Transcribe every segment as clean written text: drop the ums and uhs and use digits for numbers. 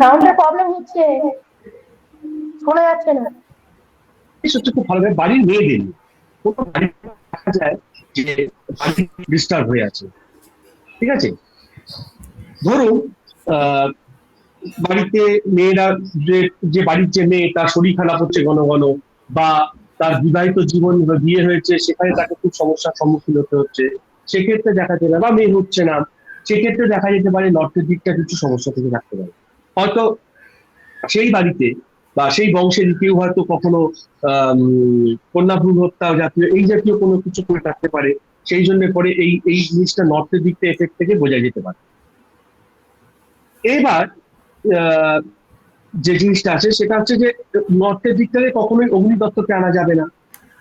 সাউন্ডের প্রবলেম হচ্ছে, শোনা যাচ্ছে না। হচ্ছে খুব ভালোভাবে বাড়ির মেয়েদের কোনো বাড়ি দেখা যায় যে বাড়ি ডিস্টার্ব হয়ে আছে, ঠিক আছে। ধরুন আহ বাড়িতে মেয়েরা, যে যে বাড়ির যে মেয়ে তার শরীর খারাপ হচ্ছে ঘন ঘন, বা তার বিবাহিত জীবন বা বিয়ে হয়েছে সেখানে তাকে খুব সমস্যার সম্মুখীন হতে হচ্ছে, সেক্ষেত্রে দেখা যেতে পারে, বা মেয়ে হচ্ছে না, সেক্ষেত্রে দেখা যেতে পারে নর্থের দিকটা কিছু সমস্যা থেকে থাকতে পারে। হয়তো সেই বাড়িতে বা সেই বংশের কেউ হয়তো কখনো কন্যা ভ্রূণ হত্যা জাতীয় এই জাতীয় কোনো কিছু করে থাকতে পারে, সেই জন্য পরে এই এই জিনিসটা নর্থের দিকটা এফেক্ট থেকে বোঝা যেতে পারে। এবার আহ, যে জিনিসটা আছে সেটা হচ্ছে যে নর্থের দিক থেকে কখনোই অগ্নিদত্তকে আনা যাবে না।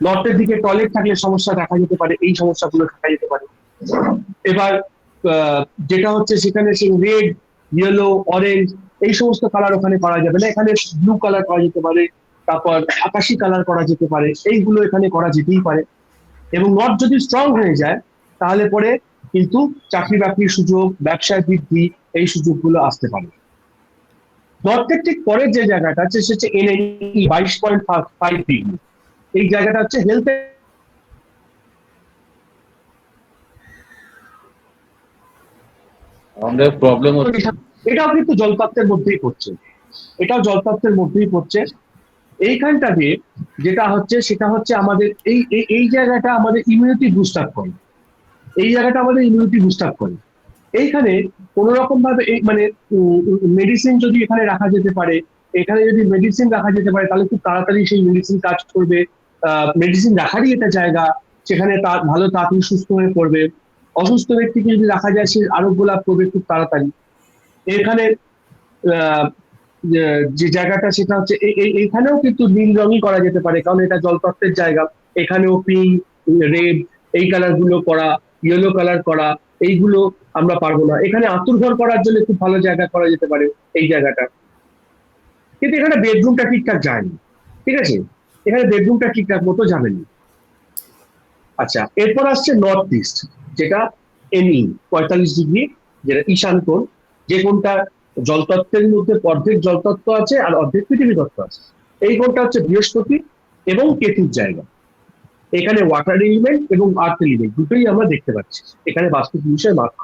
নর্থের দিকে টয়লেট থাকলে সমস্যা দেখা যেতে পারে, এই সমস্যাগুলো দেখা যেতে পারে। এবার আহ, যেটা হচ্ছে সেখানে সেই রেড, ইয়েলো, অরেঞ্জ এই সমস্ত কালার ওখানে করা যাবে না, এখানে ব্লু কালার করা যেতে পারে, তারপর আকাশি কালার করা যেতে পারে, এইগুলো এখানে করা যেতেই পারে। এবং নর্থ যদি স্ট্রং হয়ে যায় তাহলে পরে কিন্তু চাকরি বাকরির সুযোগ, ব্যবসায় বৃদ্ধি, এই সুযোগগুলো আসতে পারে। নর্থের ঠিক পরের যে জায়গাটা আছে সেটা হচ্ছে এনএনই 22.5 ডিগ্রি, এই জায়গাটা হচ্ছে হেলথ। আমাদের প্রবলেম হচ্ছে। এটাও কিন্তু জলতত্ত্বের মধ্যেই পড়ছে, এটাও জলতত্ত্বের মধ্যেই পড়ছে। এইখানটা দিয়ে যেটা হচ্ছে সেটা হচ্ছে আমাদের এই এই জায়গাটা আমাদের ইমিউনিটি বুস্ট আপ করে, এই জায়গাটা আমাদের ইমিউনিটি বুস্ট আপ করে। এইখানে কোন রকম ভাবে এই মানে মেডিসিন যদি এখানে রাখা যেতে পারে, এখানে যদি মেডিসিন রাখা যেতে পারে তাহলে খুব তাড়াতাড়ি সেই মেডিসিন কাজ করবে। মেডিসিন রাখারই এটা জায়গা, সেখানে তার ভালো তাড়াতাড়ি সুস্থ হয়ে পড়বে। অসুস্থ ব্যক্তিকে যদি রাখা যায় সে আরোগ্য লাভ করবে খুব তাড়াতাড়ি। এখানে আহ, যে জায়গাটা সেটা হচ্ছে এইখানেও কিন্তু নীল রঙই করা যেতে পারে, কারণ এটা জলতত্ত্বের জায়গা। এখানেও পিঙ্ক, রেড এই কালার গুলো করা, ইয়েলো কালার করা, এইগুলো আমরা পারবো না। এখানে আঁতুর ঘর করার জন্য খুব ভালো জায়গা করা যেতে পারে এই জায়গাটা, কিন্তু এখানে বেডরুমটা ঠিকঠাক যায়নি, ঠিক আছে, এখানে বেডরুমটা ঠিকঠাক মতো যাবে না। আচ্ছা, এরপর আসছে নর্থ ইস্ট, যেটা এনই 45 ডিগ্রি, যেটা ঈশান কোণ, যে কোণটা জলতত্ত্বের মধ্যে অর্ধেক জলতত্ত্ব আছে আর অর্ধেক পৃথিবী তত্ত্ব আছে। এই কোণটা হচ্ছে বৃহস্পতি এবং কেতুর জায়গা। এখানে ওয়াটার এলিমেন্ট এবং আর্থ এলিমেন্ট দুটোই আমরা দেখতে পাচ্ছি, এখানে বাস্তু পুরুষের মাথা।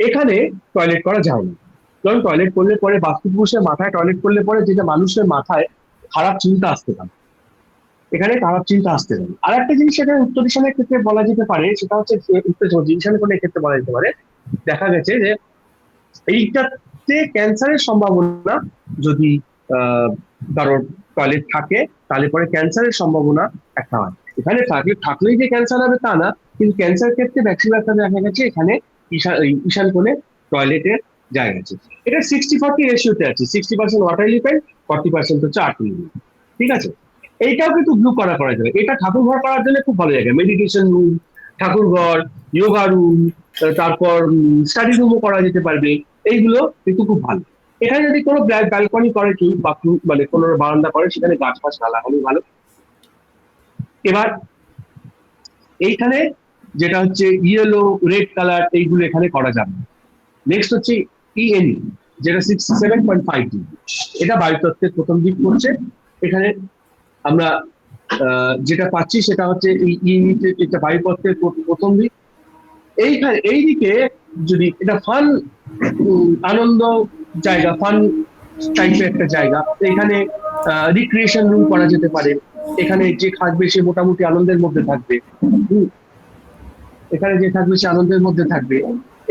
এখানে টয়লেট করা যায় না, কারণ টয়লেট করলে পরে বাস্তু পুরুষের মাথায় টয়লেট করলে পরে যেটা মানুষের মাথায় খারাপ চিন্তা আসতে পারে, এখানে খারাপ চিন্তা আসতে পারে। আর একটা জিনিস এখানে উত্তর ঈশানের ক্ষেত্রে বলা যেতে পারে, সেটা হচ্ছে উত্তর ঈশানের কোণের ক্ষেত্রে বলা যেতে পারে, দেখা গেছে যে এইটাতে ক্যান্সারের সম্ভাবনা যদি আহ কারোর টয়লেট থাকে তাহলে পরে ক্যান্সারের সম্ভাবনা একটা হয়। এখানে থাকলেই যে ক্যান্সার হবে তা না, কিন্তু ক্যান্সার ক্ষেত্রে ম্যাক্সিমাম দেখা গেছে এখানে ঈশান কোণে টয়লেটের জায়গা আছে। এটা 60-40 রেশিওতে আছে, 60% ওয়াটার এলিমেন্ট, 40% হচ্ছে আর্থ এলিমেন্ট, ঠিক আছে। এইটাও কিন্তু ব্লু করা যাবে, এটা ঠাকুর ঘর করার জন্য খুব ভালো জায়গা, মেডিটেশন রুম, ঠাকুর ঘর, যোগা রুম, তারপর স্টাডি রুমও করা যেতে পারবে, এইগুলো কিন্তু খুব ভালো। এখানে যদি কোনো ব্যালকনি করে কেউ, বাথরুম মানে কোনো বারান্দা করে, সেখানে গাছ ফাছ না লাগানোই ভালো। এবার এইখানে যেটা হচ্ছে ইয়েলো, রেড কালার, এইগুলো এখানে করা যাবে। নেক্সট হচ্ছে ইএনই, যেটা 67.5 ডিগ্রি, এটা বায়ুতত্ত্বের প্রথম দিক পড়ছে। এখানে আমরা যেটা পাচ্ছি সেটা হচ্ছে এই ইউনিটের এটা বায়ুপথের প্রথম দিক। এইখানে এই দিকে যদি এটা ফান, আনন্দ জায়গা, ফান টাইপের একটা জায়গা, এখানে রিক্রিয়েশন রুম করা যেতে পারে। এখানে যে থাকবে সে মোটামুটি আনন্দের মধ্যে থাকবে, এখানে যে থাকবে সে আনন্দের মধ্যে থাকবে।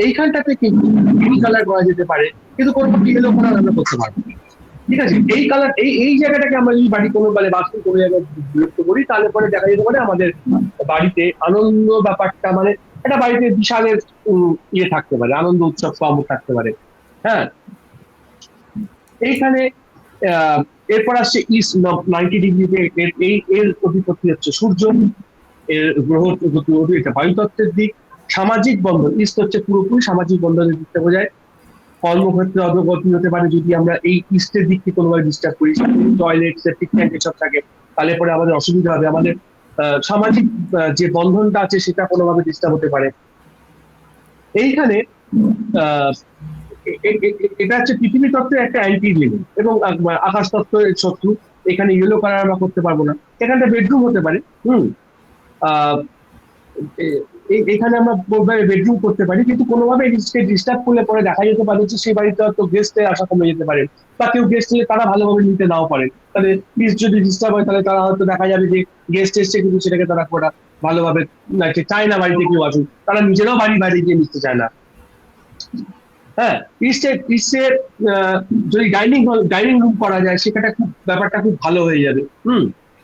এইখানটাতে কিন্তু গ্রিন কালার করা যেতে পারে, কিন্তু কোনো ইয়েলো কালার আমরা করতে পারবো না, ঠিক আছে। এই কালার এই এই জায়গাটাকে আমরা যদি বাড়ি কোনো মানে বাস্তু কোনো জায়গায় বিরক্ত করি তাহলে পরে দেখা যেতে পারে আমাদের বাড়িতে আনন্দ ব্যাপারটা মানে একটা বাড়িতে বিশালের ইয়ে থাকতে পারে, আনন্দ উৎসব পাবো থাকতে পারে। হ্যাঁ, এইখানে আহ এরপর আসছে ইস্ট 90 ডিগ্রিতে, এই এর অধিপতি হচ্ছে সূর্য, এর গ্রহ এটা বায়ুতত্ত্বের দিক। সামাজিক বন্ধন, ইস্ট হচ্ছে পুরোপুরি সামাজিক বন্ধনের দিকটা বোঝায়। কর্মক্ষেত্রে অগ্রগতি হতে পারে যদি আমরা এই ইস্টের দিককে কোনোভাবে ডিস্টার্ব করি, টয়লেট, সেপটিক ট্যাঙ্ক এসব থাকে, তাহলে পরে আমাদের অসুবিধা হবে, আমাদের সামাজিক যে বন্ধনটা আছে সেটা কোনোভাবে ডিস্টার্ব হতে পারে। এইখানে আহ এটা হচ্ছে পৃথিবী তত্ত্বের একটা অ্যান্টি লিমিট এবং আকাশ তত্ত্বের শত্রু। এখানে ইয়েলো কালার আমরা করতে পারবো না। এখানটা বেডরুম হতে পারে। হুম। আহ এখানে আমরা বেডরুম করতে পারি, কিন্তু কোনোভাবে ডিস্টার্ব করলে পরে দেখা যেতে পারে যে সেই বাড়িতে হয়তো গেস্টের আসা কমে যেতে পারে, বা কেউ গেস্ট এলে তারা ভালোভাবে নিতে নাও পারে। তাহলে প্লিজ যদি ডিস্টার্ব হয় তাহলে তারা হয়তো দেখা যাবে যে গেস্ট এসছে কিন্তু সেটাকে তারা করা ভালোভাবে চায় না, বাড়িতে কেউ আসুক, তারা নিজেরাও বাড়ি বাইরে গিয়ে নিতে চায় না। হ্যাঁ, ইস্টে যদি ডাইনিং রুম করা যায়, সেটা খুব ব্যাপারটা খুব ভালো হয়ে যাবে। হুম।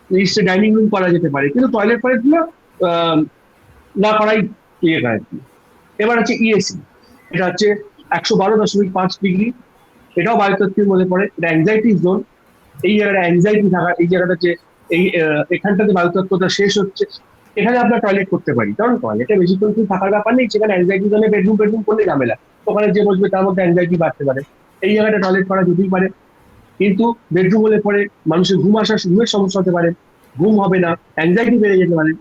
ইস্টে ডাইনিং রুম করা যেতে পারে, কিন্তু টয়লেট গুলো আহ, না করাই ইয়ে আর কি। এবার হচ্ছে ইএসি। এটা হচ্ছে 112.5 ডিগ্রি। এটাও বায়ুতত্ত্বের মধ্যে পড়ে, এটা অ্যাংজাইটি জোন। এই জায়গাটা অ্যাংজাইটি থাকা, এই জায়গাটা হচ্ছে এই এখানটাতে বায়ুতত্ত্বটা শেষ হচ্ছে। এখানে আমরা টয়লেট করতে পারি, কারণ টয়লেটে বেশিক্ষণ কিন্তু থাকার ব্যাপার নেই, সেখানে অ্যাংজাইটি জোনে বেডরুম বেডরুম করলে ঝামেলা। ওখানে যে বসবে তার মধ্যে অ্যাংজাইটি বাড়তে পারে। এই জায়গাটা টয়লেট করা যেতেই পারে, কিন্তু বেডরুম হলে পরে মানুষের ঘুমের সমস্যা হতে পারে, ঘুম হবে না, অ্যাংজাইটি বেড়ে যেতে পারে।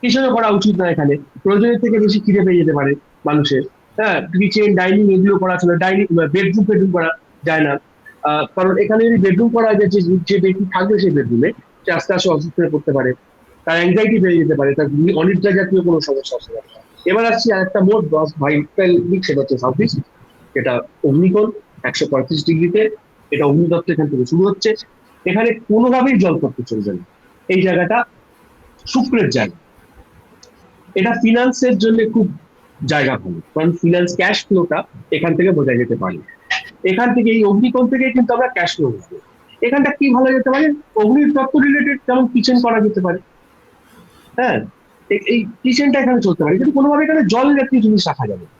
কিছুই করা উচিত না এখানে। প্রয়োজনের থেকে বেশি খিদে পেয়ে যেতে পারে মানুষের। হ্যাঁ, কিচেন ডাইনিং এগুলো করা ছিল, ডাইনিং বেডরুম ফেডরুম করা যায় না। কারণ এখানে যদি বেডরুম করা যায়, যে ব্যক্তি থাকবে সেই বেডরুমে, সে আস্তে আস্তে অসুস্থ হয়ে পড়তে পারে, তার অ্যাংজাইটি বেড়ে যেতে পারে, তার অনিদ্রা জাতীয় কোনো সমস্যা আসতে পারে। এবার আসছি আরেকটা মোট 10 ভাইটাল দিক, সেটা হচ্ছে সাউথ ইস্ট। এটা অগ্নিকোণ 135 ডিগ্রিতে। এটা অগ্নিতত্ত্ব এখান থেকে শুরু হচ্ছে। এখানে কোনোভাবেই জল করতে চলবে না। এই জায়গাটা শুক্রের জায়গা। এটা ফিনান্সের জন্য খুব জায়গা ভালো, কারণ ফিনান্স ক্যাশ ফ্লোটা এখান থেকে বোঝা যেতে পারে। এখান থেকে এই অগ্নিকোণ থেকে কিন্তু আমরা ক্যাশ ফ্লো বুঝবো। এখানটা কি ভালো যেতে পারে, অগ্নির তত্ত্ব রিলেটেড যেমন কিচেন করা যেতে পারে। হ্যাঁ, এই কিচেনটা এখানে চলতে পারে, কিন্তু কোনোভাবে এখানে জল জাতীয় জিনিস রাখা যাবে না।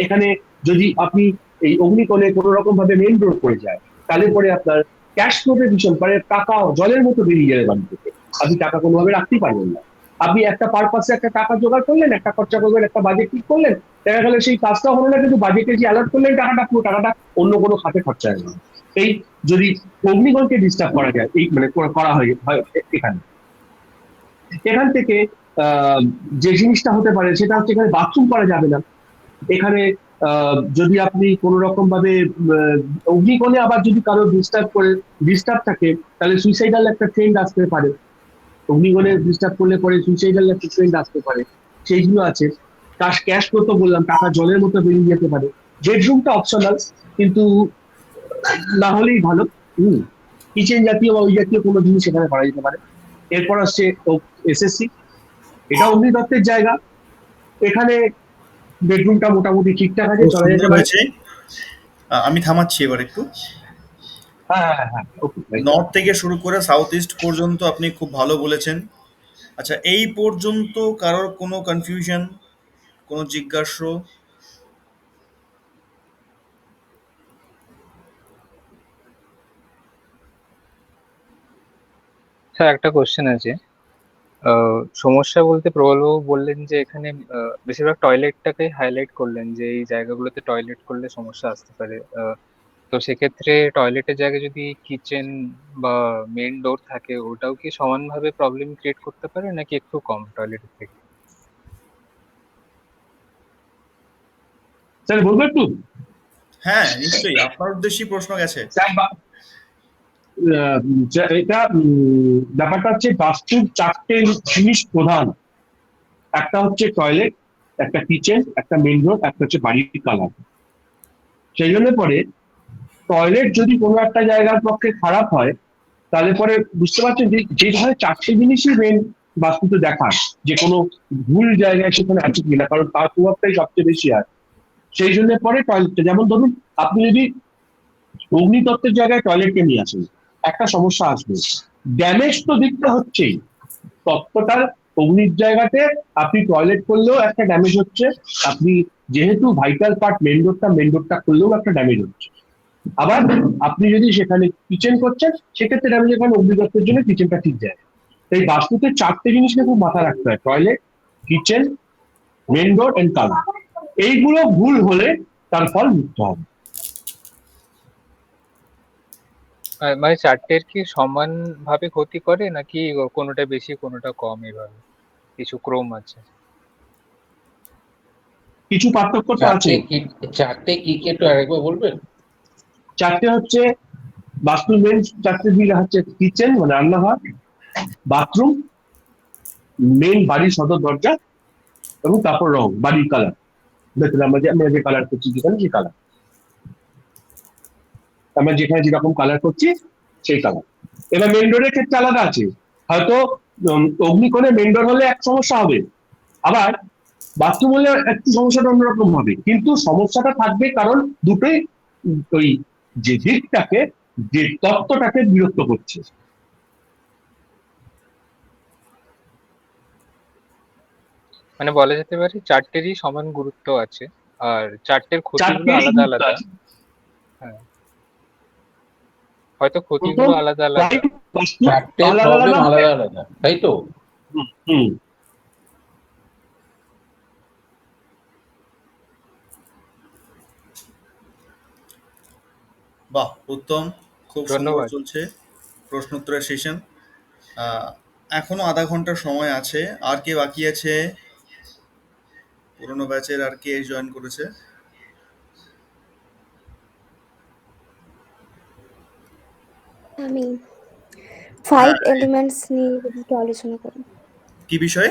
এখানে যদি আপনি এই অগ্নিকোণে কোনো রকম ভাবে মেন রোড পড়ে যায়, তাহলে পরে আপনার ক্যাশ ফ্লোতে ভীষণ মানে টাকা জলের মতো বেরিয়ে যাবে বাড়ি থেকে। আপনি টাকা কোনোভাবে রাখতেই পারবেন না। আপনি একটা পারপাসে একটা টাকা জোগাড় করলেন, একটা খরচা করবেন, একটা বাজেট ঠিক করলেন, দেখা গেল সেই কাজটা হলো না, কিন্তু বাজেটে যে অ্যালার্ট করলেন টাকাটা, পুরো টাকাটা অন্য কোনো খাতে খরচা হয়ে গেল। এই যদি অগ্নিকোণকে ডিস্টার্ব করা যায়, এই মানে করা হয় এখানে, এখান থেকে আহ যে জিনিসটা হতে পারে সেটা হচ্ছে এখানে বাথরুম করা যাবে না। এখানে যদি আপনি কোনো রকম ভাবে আহ, অগ্নিকোণে আবার যদি কারো ডিস্টার্ব থাকে, তাহলে সুইসাইডাল একটা ট্রেন্ড আসতে পারে। অগ্নিকোণে ডিস্টার্ব করলে পরে সুইসাইডাল একটা ট্রেন্ড আসতে পারে, সেইগুলো আছে। ক্যাশ করতে বললাম, টাকা জলের মতো বেরিয়ে যেতে পারে। বেডরুমটা অপশনাল, কিন্তু না হলেই ভালো। হম। কিচেন জাতীয় বা ওই জাতীয় কোনো জিনিস এখানে করা যেতে পারে। এরপর আসছে এসএসসি। এটা অগ্নিতত্ত্বের জায়গা। এখানে বেডরুমটা মোটামুটি ঠিকঠাক আছে, খুব চলা যেতে সুন্দর পারে। হয়েছে। আমি থামাচ্ছি এবার একটু। হ্যাঁ, হ্যাঁ, হ্যাঁ, ওকে। নর্থ থেকে শুরু করে সাউথ ইস্ট পর্যন্ত আপনি খুব ভালো বলেছেন। আচ্ছা, এই পর্যন্ত কারোর কোনো কনফিউশন, কোনো জিজ্ঞাস্য? স্যার একটা কোশ্চেন আছে। সমস্যা বলতে প্রবলবাবু বললেন যে এখানে বেশিরভাগ টয়লেটটাকে হাইলাইট করলেন যে এই জায়গাগুলোতে টয়লেট করলে সমস্যা আসতে পারে। তো সেক্ষেত্রে টয়লেটের জায়গায় যদি কিচেন বা মেন ডোর থাকে, ওটাও কি সমানভাবে প্রবলেম ক্রিয়েট করতে পারে নাকি একটু কম টয়লেটের থেকে? স্যার বলবো একটু। হ্যাঁ, নিশ্চয়ই, আপনার উদ্দেশ্যেই প্রশ্ন গেছে। স্যার এটা ব্যাপারটা হচ্ছে বাস্তুর 4টে জিনিস প্রধান। একটা হচ্ছে টয়লেট, একটা কিচেন, একটা মেন রোড, একটা হচ্ছে বাড়ির কালার। সেই জন্য পরে টয়লেট যদি কোনো একটা জায়গার পক্ষে খারাপ হয়, তাহলে পরে বুঝতে পারছেন যে যে ধরনের 4টে জিনিসই মেন বাস্তুতে দেখার, যে কোনো ভুল জায়গায় সেখানে আছে কিনা, কারণ তার প্রভাবটাই সবচেয়ে বেশি হয়। সেই জন্য পরে টয়লেটটা, যেমন ধরুন আপনি যদি অগ্নিতত্ত্বের জায়গায় টয়লেটকে নিয়ে আসেন, একটা সমস্যা আসবে। ড্যামেজ তো দিকটা হচ্ছেই, তত্ত্বটার অগ্নির জায়গাতে আপনি টয়লেট করলেও একটা ড্যামেজ হচ্ছে। আপনি যেহেতু ভাইটাল পার্ট মেন রোডটা করলেও একটা ড্যামেজ হচ্ছে। আবার আপনি যদি সেখানে কিচেন করছেন, সেক্ষেত্রে ড্যামেজ, এখানে অগ্নিতত্ত্বের জন্য কিচেনটা ঠিক যায়। এই বাস্তুতে 4টে জিনিসকে খুব মাথায় রাখতে হয়: toilet, kitchen, main road and colour. এইগুলো ভুল হলে তার ফল মিথ্যা হবে। মানে চারটের কি সমান ভাবে ক্ষতি করে নাকি কোনোটা বেশি কোনোটা কম, এভাবে কিছু ক্রম আছে? কিছু পার্থক্য তো আছে। চারটে কি কি একটু আরেকবার বলবেন? চারটে হচ্ছে বাস্তু মেন, চারটে দিকে হচ্ছে কিচেন মানে রান্নাঘর, বাথরুম, মেন বাড়ির সদর দরজা, এবং তারপর রং, বাড়ির কালার, ভেতরে আমরা যে কালার করছি যেখানে সেই কালার, আমরা যেখানে যেরকম কালার করছি সেই কালার। এবার মেন ডোরের ক্ষেত্রে আলাদা আছে, হয়তো অগ্নিকোণে মেন ডোর হলে এক সমস্যা হবে, আবার বাথরুম হলে একটু সমস্যাটা অন্যরকম হবে, কিন্তু সমস্যাটা থাকবে কারণ দুটোই ওই যে দিকটাকে, যে তত্ত্বটাকে বিরক্ত করছে। মানে বলা যেতে পারে চারটেরই সমান গুরুত্ব আছে, আর চারটের ক্ষতিগুলো চারটেরই আলাদা গুরুত্ব আলাদা। আছে। হ্যাঁ, হয়তো ক্ষতিগুলো প্রথম আলাদা আলাদা। প্রাইম বাস্তু চারটে আলাদা প্রবলেম আলাদা হবে। আলাদা আলাদা, তাই তো? হুম, হুম। বাহ, উত্তম, খুব সুন্দর ধন্যবাদ। চলছে প্রশ্নোত্তরের সেশন। এখনো আধা ঘন্টার সময় আছে। আর কে বাকি আছে? পুরোনো ব্যাচের আর কে জয়েন করেছে? আমি হ্যাঁ, 5 এলিমেন্টস নিয়ে যদি একটু আলোচনা করি। কি বিষয়?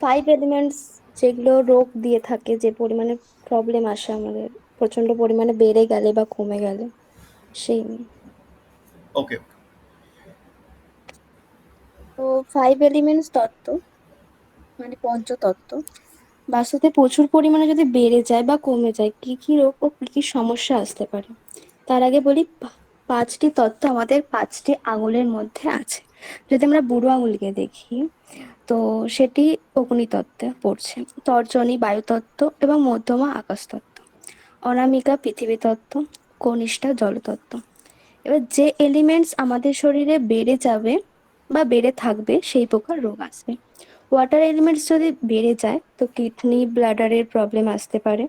5 এলিমেন্টস যেগুলো রোগ দিয়ে থাকে, যে পরিমাণে প্রবলেম আসে আমাদের প্রচন্ড পরিমাণে বেড়ে গেলে বা কমে গেলে, সেই নিয়ে। ওকে। তো 5 এলিমেন্টস তত্ত্ব মানে পঞ্চতত্ত্ব বাস্তুতে প্রচুর পরিমাণে যদি বেড়ে যায় বা কমে যায়, কি কি রোগ ও কি কি সমস্যা আসতে পারে। তার আগে বলি, 5টি তত্ত্ব আমাদের 5টি আঙুলের মধ্যে আছে। যদি আমরা বুড়ো আঙুলকে দেখি, তো সেটি অগ্নিতত্ত্বে পড়ছে, তর্জনী বায়ুতত্ত্ব এবং মধ্যমা আকাশতত্ত্ব, অনামিকা পৃথিবী তত্ত্ব, কনিষ্ঠা জলতত্ত্ব। এবার যে এলিমেন্টস আমাদের শরীরে বেড়ে যাবে বা বেড়ে থাকবে সেই প্রকার রোগ আসবে। ওয়াটার এলিমেন্টস যদি বেড়ে যায় তো কিডনি ব্লাডারের প্রবলেম আসতে পারে।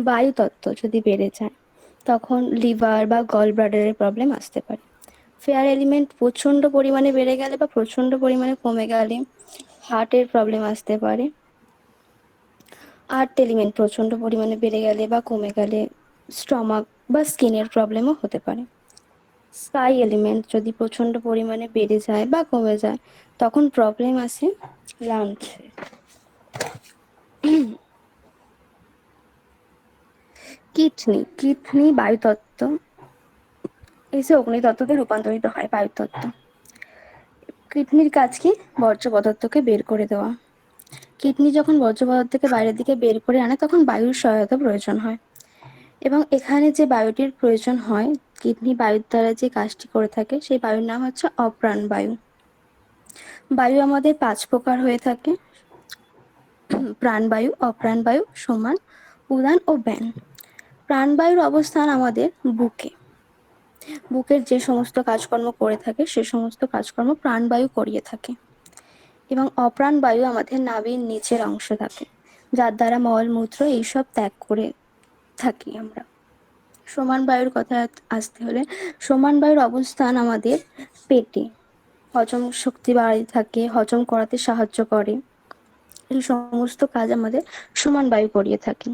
বায়ুতত্ত্ব যদি বেড়ে যায় তখন লিভার বা গল ব্লাডারের প্রবলেম আসতে পারে। ফেয়ার এলিমেন্ট প্রচন্ড পরিমাণে বেড়ে গেলে বা প্রচন্ড পরিমাণে কমে গেলে হার্টের প্রবলেম আসতে পারে। আর্থ এলিমেন্ট প্রচন্ড পরিমাণে বেড়ে গেলে বা কমে গেলে স্টমাক বা স্কিনের প্রবলেমও হতে পারে। স্কাই এলিমেন্ট যদি প্রচন্ড পরিমাণে বেড়ে যায় বা কমে যায় তখন প্রবলেম আসে লাংসে। কিডনি বায়ুতত্ত্ব এসে অগ্নিতত্ত্বতে রূপান্তরিত হয়। বায়ুতত্ত্ব কিডনির কাজ কি? বর্জ্য পদার্থকে বের করে দেওয়া। কিডনি যখন বর্জ্য পদার্থকে বাইরের দিকে বের করে আনে তখন বায়ুর সহায়তা প্রয়োজন হয়, এবং এখানে যে বায়ুটির প্রয়োজন হয়, কিডনি বায়ুর দ্বারা যে কাজটি করে থাকে সেই বায়ুর নাম হচ্ছে অপ্রাণ বায়ু। বায়ু আমাদের 5 প্রকার হয়ে থাকে: প্রাণবায়ু, অপ্রাণবায়ু, সমান, উদান ও ব্যান। প্রাণবায়ুর অবস্থান আমাদের বুকে। বুকের যে সমস্ত কাজকর্ম করে থাকে সে সমস্ত কাজকর্ম প্রাণবায়ু করিয়ে থাকে। এবং অপ্রাণ বায়ু আমাদের নাভির নিচের অংশে থাকে, যার দ্বারা মলমূত্র এইসব ত্যাগ করে থাকি আমরা। সমান বায়ুর কথা আসতে হলে, সমান বায়ুর অবস্থান আমাদের পেটে, হজম শক্তি বাড়াতে থাকে, হজম করাতে সাহায্য করে। এই সমস্ত কাজ আমাদের সমান বায়ু করিয়ে থাকে।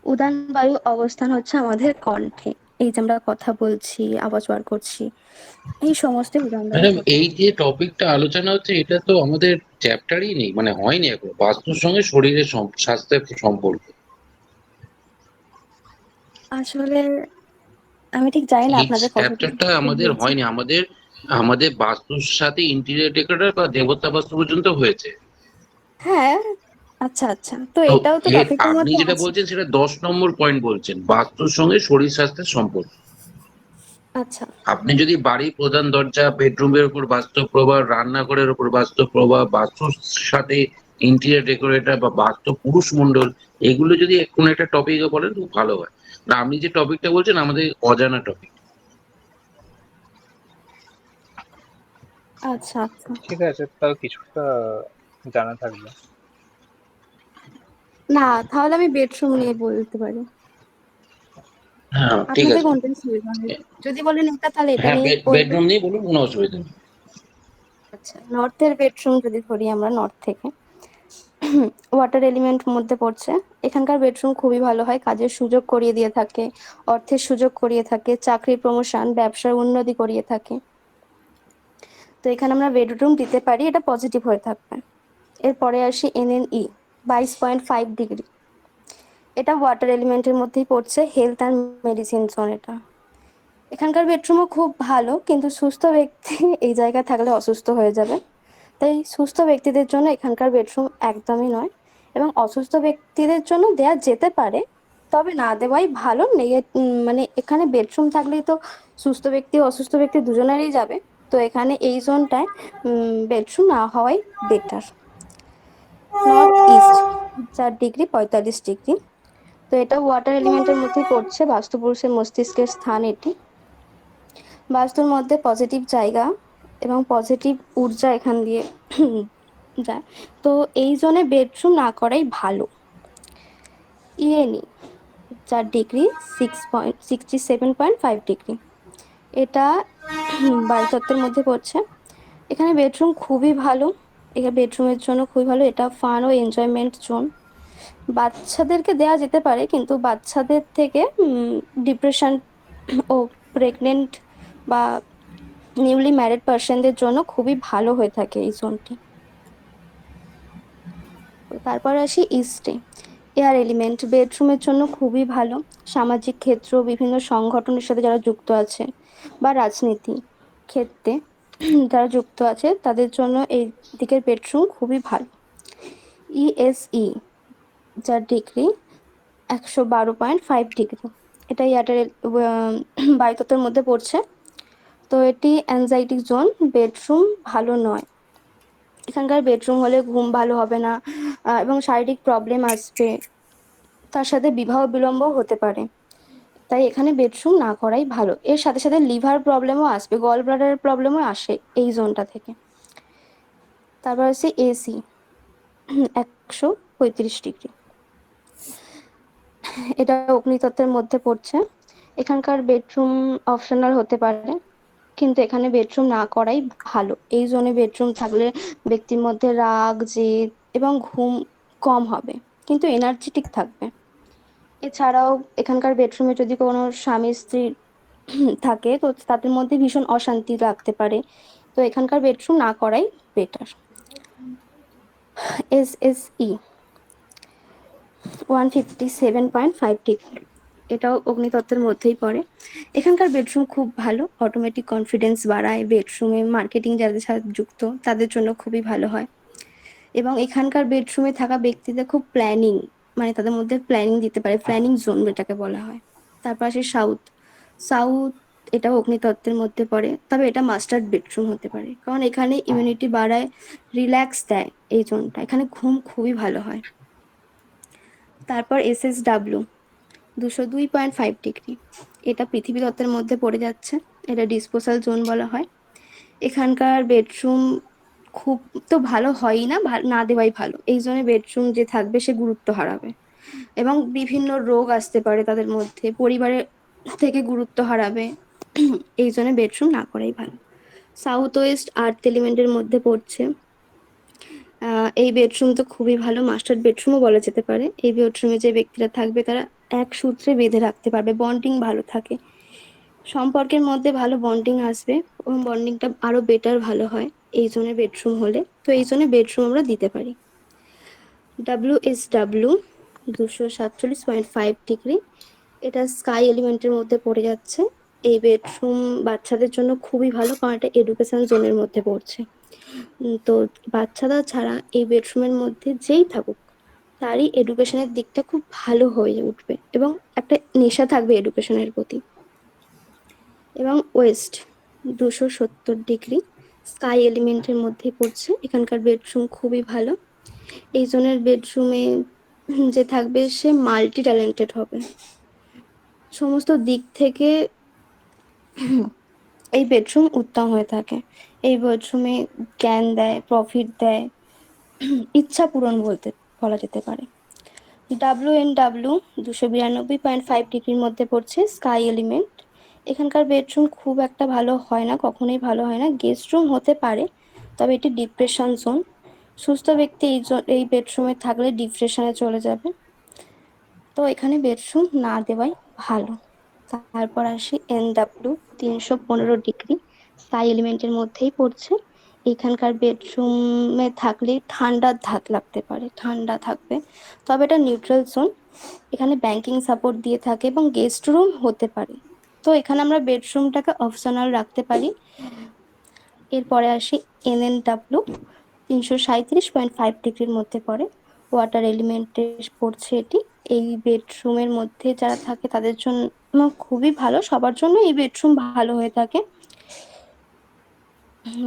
উদান বায়ু অবস্থান হচ্ছে আমাদের কণ্ঠে, এই যে আমরা কথা বলছি, আওয়াজ বার করছি, এই সমস্ত উদান বায়ু ম্যাডাম, করে। এই যে টপিকটা আলোচনা হচ্ছে এটা তো আমাদের চ্যাপ্টারই নেই, মানে হয়নি এখন, বাস্তুর সঙ্গে শরীরের স্বাস্থ্যের সম্পর্ক। আসলে আমি ঠিক জানি না এই আপনাদের কতটুকু চ্যাপ্টারটা আমাদের হয়েছে। হয়নি, আমাদের আমাদের বাস্তুর সাথে ইন্টিরিয়র ডেকোরেটর বা দেবতা বাস্তু পর্যন্ত হয়েছে। হ্যাঁ, আচ্ছা আচ্ছা, তো তো এটাও তো টপিকের আপনি মধ্যে যেটা আছে। বলছেন সেটা 10 নম্বর পয়েন্ট বলছেন, বাস্তুর সঙ্গে শরীর স্বাস্থ্যের সম্পর্ক। আচ্ছা আপনি যদি বাড়ির প্রধান দরজা, বেডরুমের উপর বাস্তু প্রভাব, রান্নাঘরের উপর বাস্তু প্রভাব, বাস্তুর সাথে ইন্টেরিয়র ডেকোরেটর বা বাস্তু পুরুষ মণ্ডল, এগুলো যদি কোনো একটা টপিকে বলেন খুব ভালো হয়। না, আপনি যে টপিকটা বলছেন আমাদের অজানা টপিক। আচ্ছা আচ্ছা। ঠিক আছে, তাও কিছুটা জানা থাকবে। না, তাহলে আমি বেডরুম নিয়ে বলতে পারি। হ্যাঁ, ঠিক আপনাদের আছে। কোনটা সুবিধা হবে? যদি বলেন এটা তাহলে এটা হ্যাঁ, নিয়ে বলবো। বেডরুম নিয়ে বলুন, কোনো অসুবিধা নেই। আচ্ছা, নর্থের বেডরুম যদি ধরি আমরা নর্থ থেকে, ওয়াটার এলিমেন্ট মধ্যে পড়ছে। এখানকার বেডরুম খুবই ভালো হয়, কাজের সুযোগ করিয়ে দিয়ে থাকে, অর্থের সুযোগ করিয়ে থাকে, চাকরির প্রমোশন, ব্যবসার উন্নতি করিয়ে থাকে। তো এখানে আমরা বেডরুম দিতে পারি, এটা পজিটিভ হয়ে থাকবে। এরপরে আসি NNE 22.5 ডিগ্রি। এটা ওয়াটার এলিমেন্টের মধ্যেই পড়ছে, হেলথ অ্যান্ড মেডিসিন জোন এটা। এখানকার বেডরুমও খুব ভালো, কিন্তু সুস্থ ব্যক্তি এই জায়গায় থাকলে অসুস্থ হয়ে যাবে, তাই সুস্থ ব্যক্তিদের জন্য এখানকার বেডরুম একদমই নয়। এবং অসুস্থ ব্যক্তিদের জন্য দেয়া যেতে পারে, তবে না দেওয়াই ভালো। মানে এখানে বেডরুম থাকলেই তো সুস্থ ব্যক্তি অসুস্থ ব্যক্তি দুজনেরই যাবে, তো এখানে এই জোনটায় বেডরুম না হওয়াই better. North east 4 degree 45 degree. তো এটা ওয়াটার এলিমেন্টের মধ্যেই পড়ছে, বাস্তুপুরুষের মস্তিষ্কের স্থান এটি। বাস্তুর মধ্যে পজিটিভ জায়গা এবং পজিটিভ ঊর্জা এখান দিয়ে যায়, তো এই জোনে বেডরুম না করাই ভালো। ইএনই 4 ডিগ্রি 67.5 ডিগ্রি। এটা বায়ুতত্ত্বের মধ্যে পড়ছে। এখানে বেডরুম খুবই ভালো, এখানে বেডরুমের জন্য খুবই ভালো। এটা ফান ও এনজয়মেন্ট জোন। বাচ্চাদেরকে দেয়া যেতে পারে, কিন্তু বাচ্চাদের থেকে ডিপ্রেশন ও প্রেগনেন্ট বা নিউলি ম্যারিড পার্সনদের জন্য খুবই ভালো হয়ে থাকে এই জোনটি। তারপর আসি ইস্টে। এয়ার এলিমেন্ট বেডরুমের জন্য খুবই ভালো। সামাজিক ক্ষেত্র, বিভিন্ন সংগঠনের সাথে যারা যুক্ত আছে বা রাজনীতি ক্ষেত্রে যারা যুক্ত আছে তাদের জন্য এই দিকের বেডরুম খুবই ভালো। ইএসই 4 ডিগ্রি 112.5 ডিগ্রি। এটা ইয়ারটার বায়ুতত্ত্বের মধ্যে পড়ছে। তো এটি অ্যাংজাইটি জোন, বেডরুম ভালো নয়। এখানকার বেডরুম হলে ঘুম ভালো হবে না, এবং শারীরিক প্রবলেম আসবে, তার সাথে বিবাহ বিলম্ব হতে পারে, তাই এখানে বেডরুম না করাই ভালো। এর সাথে সাথে লিভার প্রবলেমও আসবে, গল ব্লাডারের প্রবলেমও আসে এই জোনটা থেকে। তারপর আছে এসি 135 ডিগ্রি। এটা অগ্নিতত্ত্বের মধ্যে পড়ছে। এখানকার বেডরুম অপশনাল হতে পারে, কিন্তু এখানে বেডরুম না করাই ভালো। এই জোনে বেডরুম থাকলে ব্যক্তির মধ্যে রাগ, জেদ এবং ঘুম কম হবে, কিন্তু এনার্জেটিক থাকবে। এছাড়াও এখানকার বেডরুমে যদি কোনো স্বামী স্ত্রী থাকে, তো তাদের মধ্যে ভীষণ অশান্তি লাগতে পারে, তো এখানকার বেডরুম না করাই বেটার। SSE 157.5 degree. এটাও অগ্নিতত্ত্বের মধ্যেই পড়ে। এখানকার বেডরুম খুব ভালো, অটোমেটিক কনফিডেন্স বাড়ায়। বেডরুমে মার্কেটিং যাদের সাথে যুক্ত তাদের জন্য খুবই ভালো হয়। এবং এখানকার বেডরুমে থাকা ব্যক্তিদের খুব প্ল্যানিং, মানে তাদের মধ্যে প্ল্যানিং দিতে পারে, প্ল্যানিং জোন যেটাকে বলা হয়। তারপর আসে সাউথ। সাউথ এটাও অগ্নিতত্ত্বের মধ্যে পড়ে, তবে এটা মাস্টার বেডরুম হতে পারে, কারণ এখানে ইমিউনিটি বাড়ায়, রিল্যাক্স দেয় এই জোনটা। এখানে ঘুম খুবই ভালো হয়। তারপর SSW 202.5 ডিগ্রি। এটা পৃথিবী তত্ত্বের মধ্যে পড়ে যাচ্ছে, এটা ডিসপোজাল জোন বলা হয়। এখানকার বেডরুম খুব তো ভালো হয়ই না, না দেওয়াই ভালো। এই জন্য বেডরুম যে থাকবে সে গুরুত্ব হারাবে, এবং বিভিন্ন রোগ আসতে পারে তাদের মধ্যে, পরিবারের থেকে গুরুত্ব হারাবে। এই জন্য বেডরুম না করাই ভালো। সাউথ ওয়েস্ট আর্থ এলিমেন্টের মধ্যে পড়ছে। এই বেডরুম তো খুবই ভালো, মাস্টার বেডরুমও বলা যেতে পারে। এই বেডরুমে যে ব্যক্তিরা থাকবে তারা এক সূত্রে বেঁধে রাখতে পারবে, বন্ডিং ভালো থাকে, সম্পর্কের মধ্যে ভালো বন্ডিং আসবে, এবং বন্ডিংটা আরো বেটার ভালো হয় এই জোনে বেডরুম হলে। তো এই জন্য বেডরুম আমরা দিতে পারি। WSW 247.5 degree. এটা স্কাই এলিমেন্টের মধ্যে পড়ে যাচ্ছে। এই বেডরুম বাচ্চাদের জন্য খুবই ভালো, কারণ এটা এডুকেশন জোনের মধ্যে পড়ছে। তো বাচ্চারা ছাড়া এই বেডরুমের মধ্যে যেই থাকুক তারই এডুকেশনের দিকটা খুব ভালো হয়ে উঠবে, এবং একটা নেশা থাকবে এডুকেশনের প্রতি। এবং ওয়েস্ট 270 ডিগ্রি স্কাই এলিমেন্টের মধ্যে পড়ছে। এখানকার বেডরুম খুবই ভালো। এই জনের বেডরুমে যে থাকবে সে মাল্টি ট্যালেন্টেড হবে, সমস্ত দিক থেকে এই বেডরুম উত্তম হয়ে থাকে। এই বেডরুমে জ্ঞান দেয়, প্রফিট দেয়, ইচ্ছা পূরণ বলা যেতে পারে। WNW 292.5 ডিগ্রির মধ্যে পড়ছে, স্কাই এলিমেন্ট। এখানকার বেডরুম খুব একটা ভালো হয় না, কখনোই ভালো হয় না। গেস্ট রুম হতে পারে, তবে এটি ডিপ্রেশন জোন। সুস্থ ব্যক্তি এই বেডরুমে থাকলে ডিপ্রেশনে চলে যাবে, তো এখানে বেডরুম না দেওয়াই ভালো। তারপর আসি NW 315 ডিগ্রি, স্কাই এলিমেন্টের মধ্যেই পড়ছে। এখানকার বেডরুমে থাকলে ঠান্ডার ধাত লাগতে পারে, ঠান্ডা থাকবে, তবে এটা নিউট্রাল জোন। এখানে ব্যাংকিং সাপোর্ট দিয়ে থাকে এবং গেস্ট রুম হতে পারে, তো এখানে আমরা বেডরুমটাকে অপশনাল রাখতে পারি। এরপরে আসি NNW 337.5 ডিগ্রির মধ্যে পড়ে, ওয়াটার এলিমেন্টে পড়ছে এটি। এই বেডরুমের মধ্যে যারা থাকে তাদের জন্য খুবই ভালো, সবার জন্য এই বেডরুম ভালো হয়ে থাকে,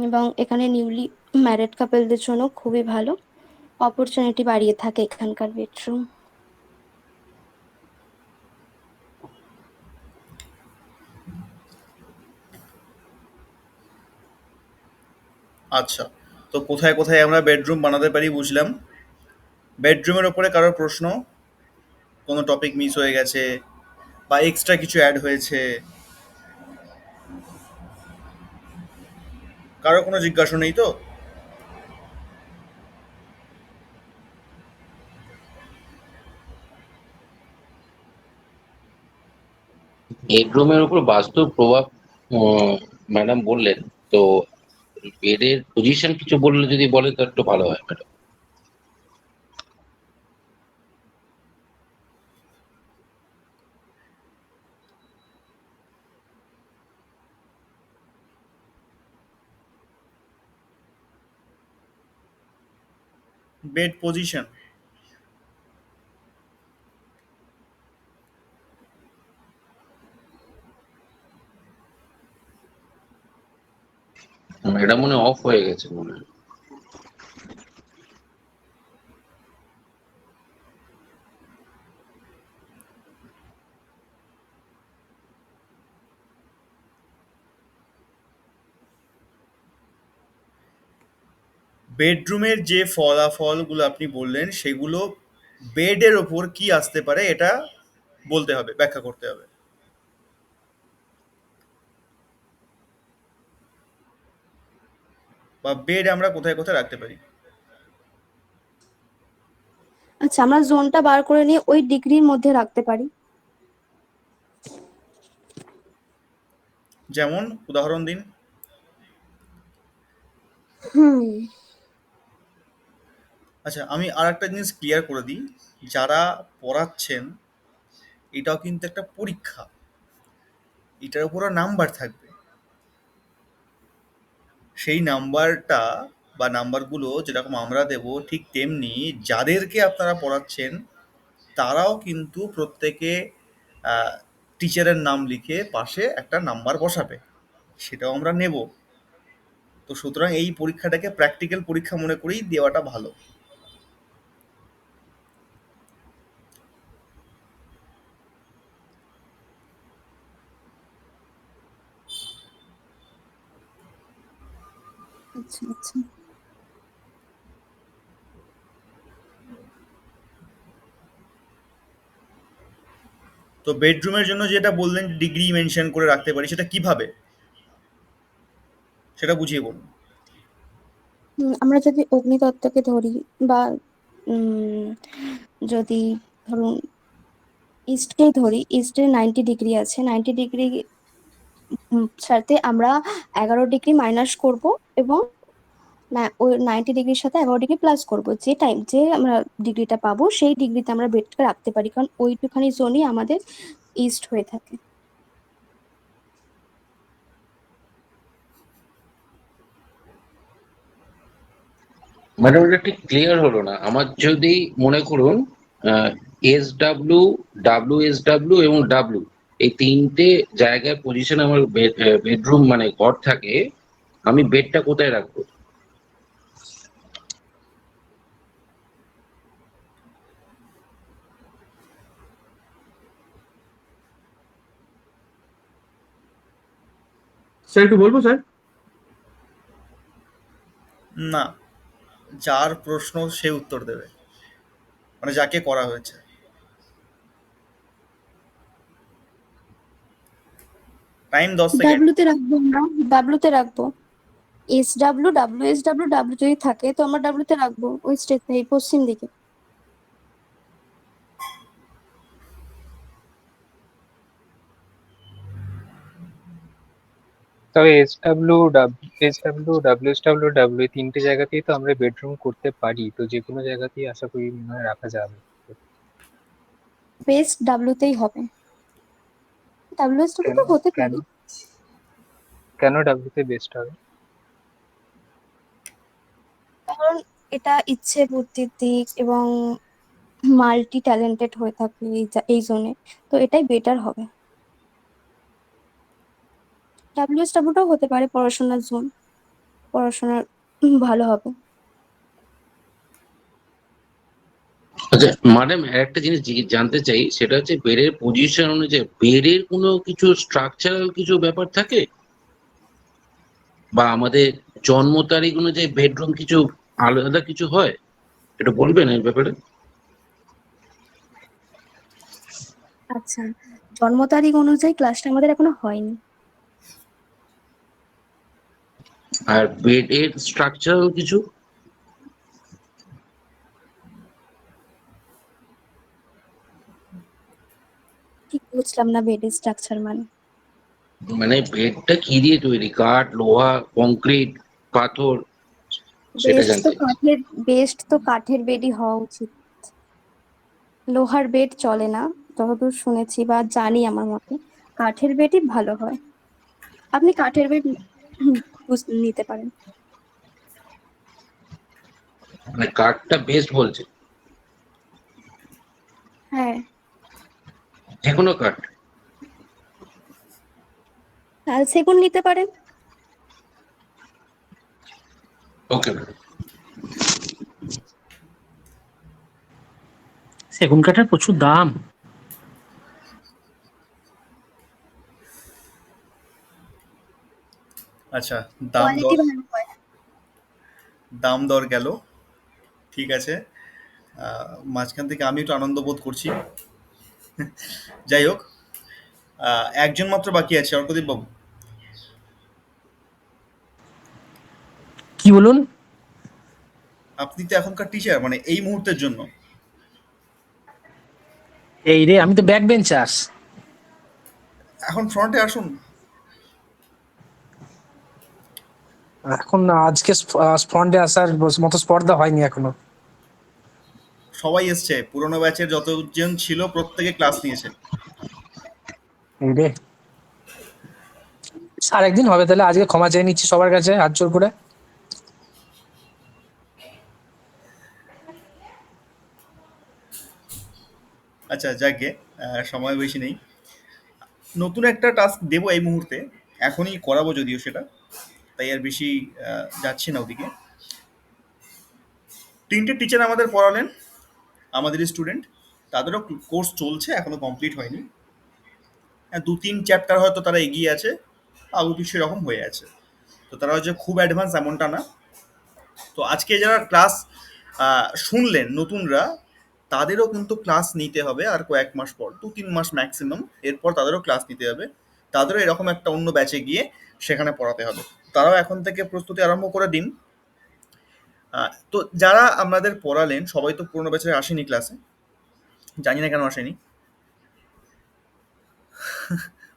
এবং এখানে নিউলি ম্যারিড কাপলদের জন্য খুবই ভালো, অপরচুনিটি বাড়িয়ে থাকে এখানকার বেডরুম। আচ্ছা, তো কোথায় কোথায় আমরা বেডরুম বানাতে পারি বুঝলাম। বেডরুমের ওপরে কারোর প্রশ্ন, কোনো টপিক মিস হয়ে গেছে বা এক্সট্রা কিছু অ্যাড হয়েছে, কারো কোনো জিজ্ঞাসা নেই তো? বেডরুমের উপর বাস্তব প্রভাব ম্যাডাম বললেন, তো বেডের পজিশন কিছু বললে যদি বলে তো একটু ভালো হয় ম্যাডাম। বেড পজিশন, ম্যাডাম মনে অফ হয়ে গেছে মনে হয়। বেডরুমের যে ফলাফলগুলো আপনি বললেন সেগুলো বেডের ওপর কি আসতে পারে এটা বলতে হবে, ব্যাখ্যা করতে হবে। বা বেড আমরা কোথায় কোথায় রাখতে পারি। আচ্ছা, আমরা জোনটা বার করে নিয়ে ওই ডিগ্রির মধ্যে রাখতে পারি। যেমন উদাহরণ দিন। হুম আচ্ছা, আমি আর একটা জিনিস ক্লিয়ার করে দিই, যারা পড়াচ্ছেন এটাও কিন্তু একটা পরীক্ষা, এটার উপরও নাম্বার থাকবে। সেই নাম্বারটা বা নাম্বারগুলো যেরকম আমরা দেব ঠিক তেমনি যাদেরকে আপনারা পড়াচ্ছেন তারাও কিন্তু প্রত্যেকে টিচারের নাম লিখে পাশে একটা নাম্বার বসাবে, সেটাও আমরা নেব। তো সুতরাং এই পরীক্ষাটাকে প্র্যাকটিক্যাল পরীক্ষা মনে করেই দেওয়াটা ভালো। আচ্ছা আচ্ছা। তো বেডরুমের জন্য যেটা বললেন ডিগ্রি মেনশন করে রাখতে পারি, সেটা কিভাবে সেটা বুঝিয়ে বলুন। আমরা যদি অগ্নিতত্ত্বকে ধরি, বা উম, যদি ধরুন ইস্টকেই ধরি, ইস্টের 90 ডিগ্রি আছে, 90 ডিগ্রি সাথে আমরা 11 ডিগ্রি মাইনাস করব, এবং ওই 90 ডিগ্রির সাথে 11 ডিগ্রি প্লাস করব, যে আমরা ডিগ্রিটা পাবো সেই ডিগ্রিতে আমরা বেডকে রাখতে পারি, কারণ ওইটুখানি জোনই আমাদের ইস্ট হয়ে থাকে। ম্যাডাম এটা ঠিক ক্লিয়ার হলো না আমার। যদি মনে করুন SW, WSW এবং W, এই তিনটে জায়গায় পজিশন আমার বেডরুম মানে ঘর থাকে, আমি বেডটা কোথায় রাখবো? স্যার একটু বলবো স্যার? না, যার প্রশ্ন সে উত্তর দেবে, মানে যাকে করা হয়েছে। Time 10 second. ডাব্লুতে রাখবো, আমরা ডাব্লুতে রাখবো। SW যদি থাকে তো আমরা W তে রাখবো ওয়েস্টে, এই পশ্চিম দিকে। তবে SW, এই তিনটে জায়গাতেই তো আমরা বেডরুম করতে পারি, তো যে কোনো জায়গাতেই আশা করি মনে হয় রাখা যাবে। বেস্ট W তেই হবে। WSW কেন তো হতে কেন পারে। কেন W তে বেস্ট হবে? কারণ এটা ইচ্ছে বুদ্ধির দিক এবং মাল্টি ট্যালেন্টেড হয়ে থাকে এই জোনে, তো এটাই বেটার হবে। WSWটাও হতে পারে পড়াশোনার জোন, পড়াশোনার ভালো হবে। আচ্ছা ম্যাডাম, একটা জিনিস জানতে চাই, সেটা হচ্ছে বেডের পজিশন অনুযায়ী বেডের কোনো কিছু স্ট্রাকচারাল কিছু ব্যাপার থাকে, বা আমাদের জন্ম তারিখ অনুযায়ী বেডরুম কিছু আলাদা কিছু হয়, এটা বলবেন এই ব্যাপারে? আচ্ছা, জন্ম তারিখ অনুযায়ী ক্লাসটা আমাদের এখনো হয়নি। আর বেডের স্ট্রাকচারাল কিছু? ঠিক বুঝলাম না বেডের স্ট্রাকচার মানে। মানে বেডটা কি দিয়ে তৈরি, কাঠ, লোহা, কংক্রিট, পাথর, সেটা জানতে চাই। বেস্ট তো কাঠের বেডই হওয়া উচিত। লোহার বেড চলে না, যতদূর শুনেছি বা জানি আমার মতে কাঠের বেডই ভালো হয়। আপনি কাঠের বেড নিতে পারেন। মানে কাঠটা বেস্ট বলছে? হ্যাঁ, যে কোনো কাঠ? শাল সেগুন নিতে পারেন। ওকে। সেগুন কাঠের প্রচুর দাম। আচ্ছা, দাম কোয়ালিটি দর ভালো হয়। দাম দর গেল, ঠিক আছে। মাঝখান থেকে আমি একটু আনন্দ বোধ করছি। যাই হোক, একজন মাত্র বাকি আছে, অর্কদীপ বাবু। কি বলুন? আপনি তো এখনকার টিচার, মানে এই মুহূর্তের জন্য। এই রে, আমি তো ব্যাক বেঞ্চার। এখন ফ্রন্টে আসুন। এখন আজকে ফ্রন্টে আসার মতো স্পর্ধা হয়নি এখনো। সবাই এসছে, পুরোনো ব্যাচের যতজন ছিল প্রত্যেকে ক্লাস নিয়েছে। এই রে, আর একদিন হবে তাহলে, আজকে ক্ষমা চেয়ে নিচ্ছি সবার কাছে হাত জোর করে। আচ্ছা যাকে, সময় বেশি নেই। নতুন একটা টাস্ক দেবো এই মুহূর্তে, এখনই করাবো যদিও সেটা, তাই আর বেশি যাচ্ছি না ওদিকে। তিনটে টিচার আমাদের পড়ালেন, আমাদের স্টুডেন্ট, তাদেরও কোর্স চলছে, এখনো কমপ্লিট হয়নি। দু তিন চ্যাপ্টার হয়তো তারা এগিয়ে আছে, আগে পিছিয়ে এরকম হয়ে আছে, তো তারা হচ্ছে খুব অ্যাডভান্স এমনটা না। তো আজকে যারা ক্লাস শুনলেন নতুনরা, তাদেরও কিন্তু ক্লাস নিতে হবে আর কয়েক মাস পর, 2-3 মাস ম্যাক্সিমাম, এরপর তাদেরও ক্লাস নিতে হবে। তাদেরও এরকম একটা অন্য ব্যাচে গিয়ে সেখানে পড়াতে হবে। তারাও এখন থেকে প্রস্তুতি আরম্ভ করে দিন। তো যারা আমাদের পড়ালেন সবাই তো পুরোনো ব্যাচে আসেনি ক্লাসে, জানি না কেন আসেনি,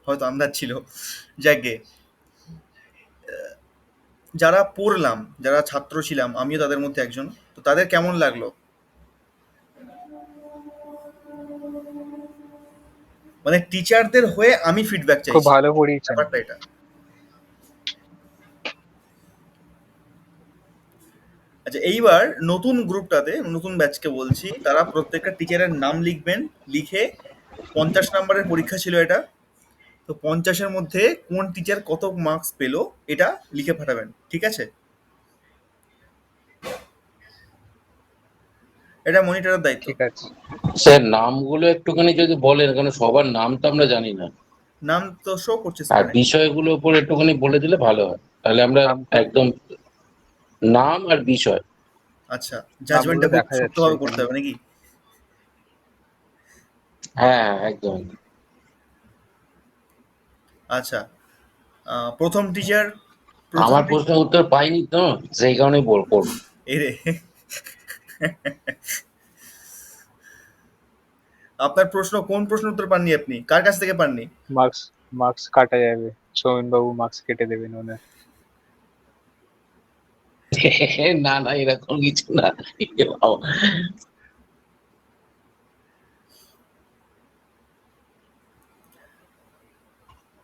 হয়তো আন্দাজ ছিল। যাকে, যারা পড়লাম, যারা ছাত্র ছিলাম, আমিও তাদের মধ্যে একজন, তো তাদের কেমন লাগলো? মানে টিচারদের হয়ে আমি ফিডব্যাক খুব চাইছি, ভালো পড়িয়েছেন। ব্যাপারটা এটা। আচ্ছা, এইবার নতুন গ্রুপটাতে, নতুন ব্যাচকে বলছি, তারা প্রত্যেকটা টিচারের নাম লিখবেন, লিখে 50 নম্বরের পরীক্ষা ছিল এটা, তো 50-এর মধ্যে কোন টিচার কত মার্কস পেলো এটা লিখে পাঠাবেন, ঠিক আছে? এটা মনিটরের দায়িত্ব। ঠিক আছে। স্যার নামগুলো একটুখানি যদি বলেন, কারণ সবার নাম তো আমরা জানি না। নাম তো শো করছে আর স্ক্রিনে। বিষয়গুলোর উপর একটুখানি বলে দিলে ভালো হয়, তাহলে আমরা নামগুলো একদম নাম আর বিষয়। আচ্ছা, নামগুলো জাজমেন্টটা খুব দেখা যাচ্ছে শক্তভাবে করতে এখানে। হবে নাকি? হ্যাঁ একদম। আচ্ছা, প্রথম টিচার প্রথম আমার প্রশ্নের উত্তর পাইনি তো, সেই কারণেই করবো। এরে আপনার প্রশ্ন, কোন প্রশ্ন উত্তর পাননি আপনি? কার কাছ থেকে পাননি? মার্কস মার্কস কাটা যাবে, সৌমেন বাবু মার্কস কেটে দেবেন ওনার। না না, এরকম কিছু না। এ বাবা।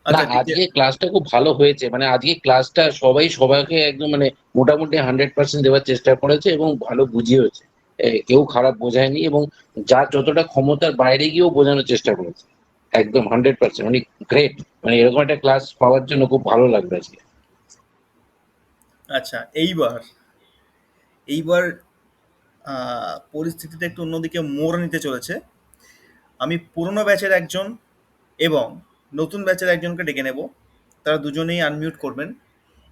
না, আচ্ছা, ঠিক আছে। আজকে ক্লাসটা খুব ভালো হয়েছে, মানে আজকে ক্লাসটা সবাইকে একদম মানে মোটামুটি 100% দেওয়ার চেষ্টা করেছে এবং ভালো বুঝিয়েছে। কেউ খারাপ বোঝায়নি এবং যার যতটা ক্ষমতার বাইরে গিয়েও বোঝানোর চেষ্টা করেছে। একদম 100%, মানে গ্রেট। মানে এরকম একটা ক্লাস পাওয়ার জন্য খুব ভালো লাগবে আজকে। আচ্ছা, এইবার এইবার পরিস্থিতিটা একটু অন্যদিকে মোড় নিতে চলেছে। আমি পুরনো ব্যাচের একজন এবং নতুন ব্যাচের একজনকে ডেকে নেব। তারা দুজনেই আনমিউট করবেন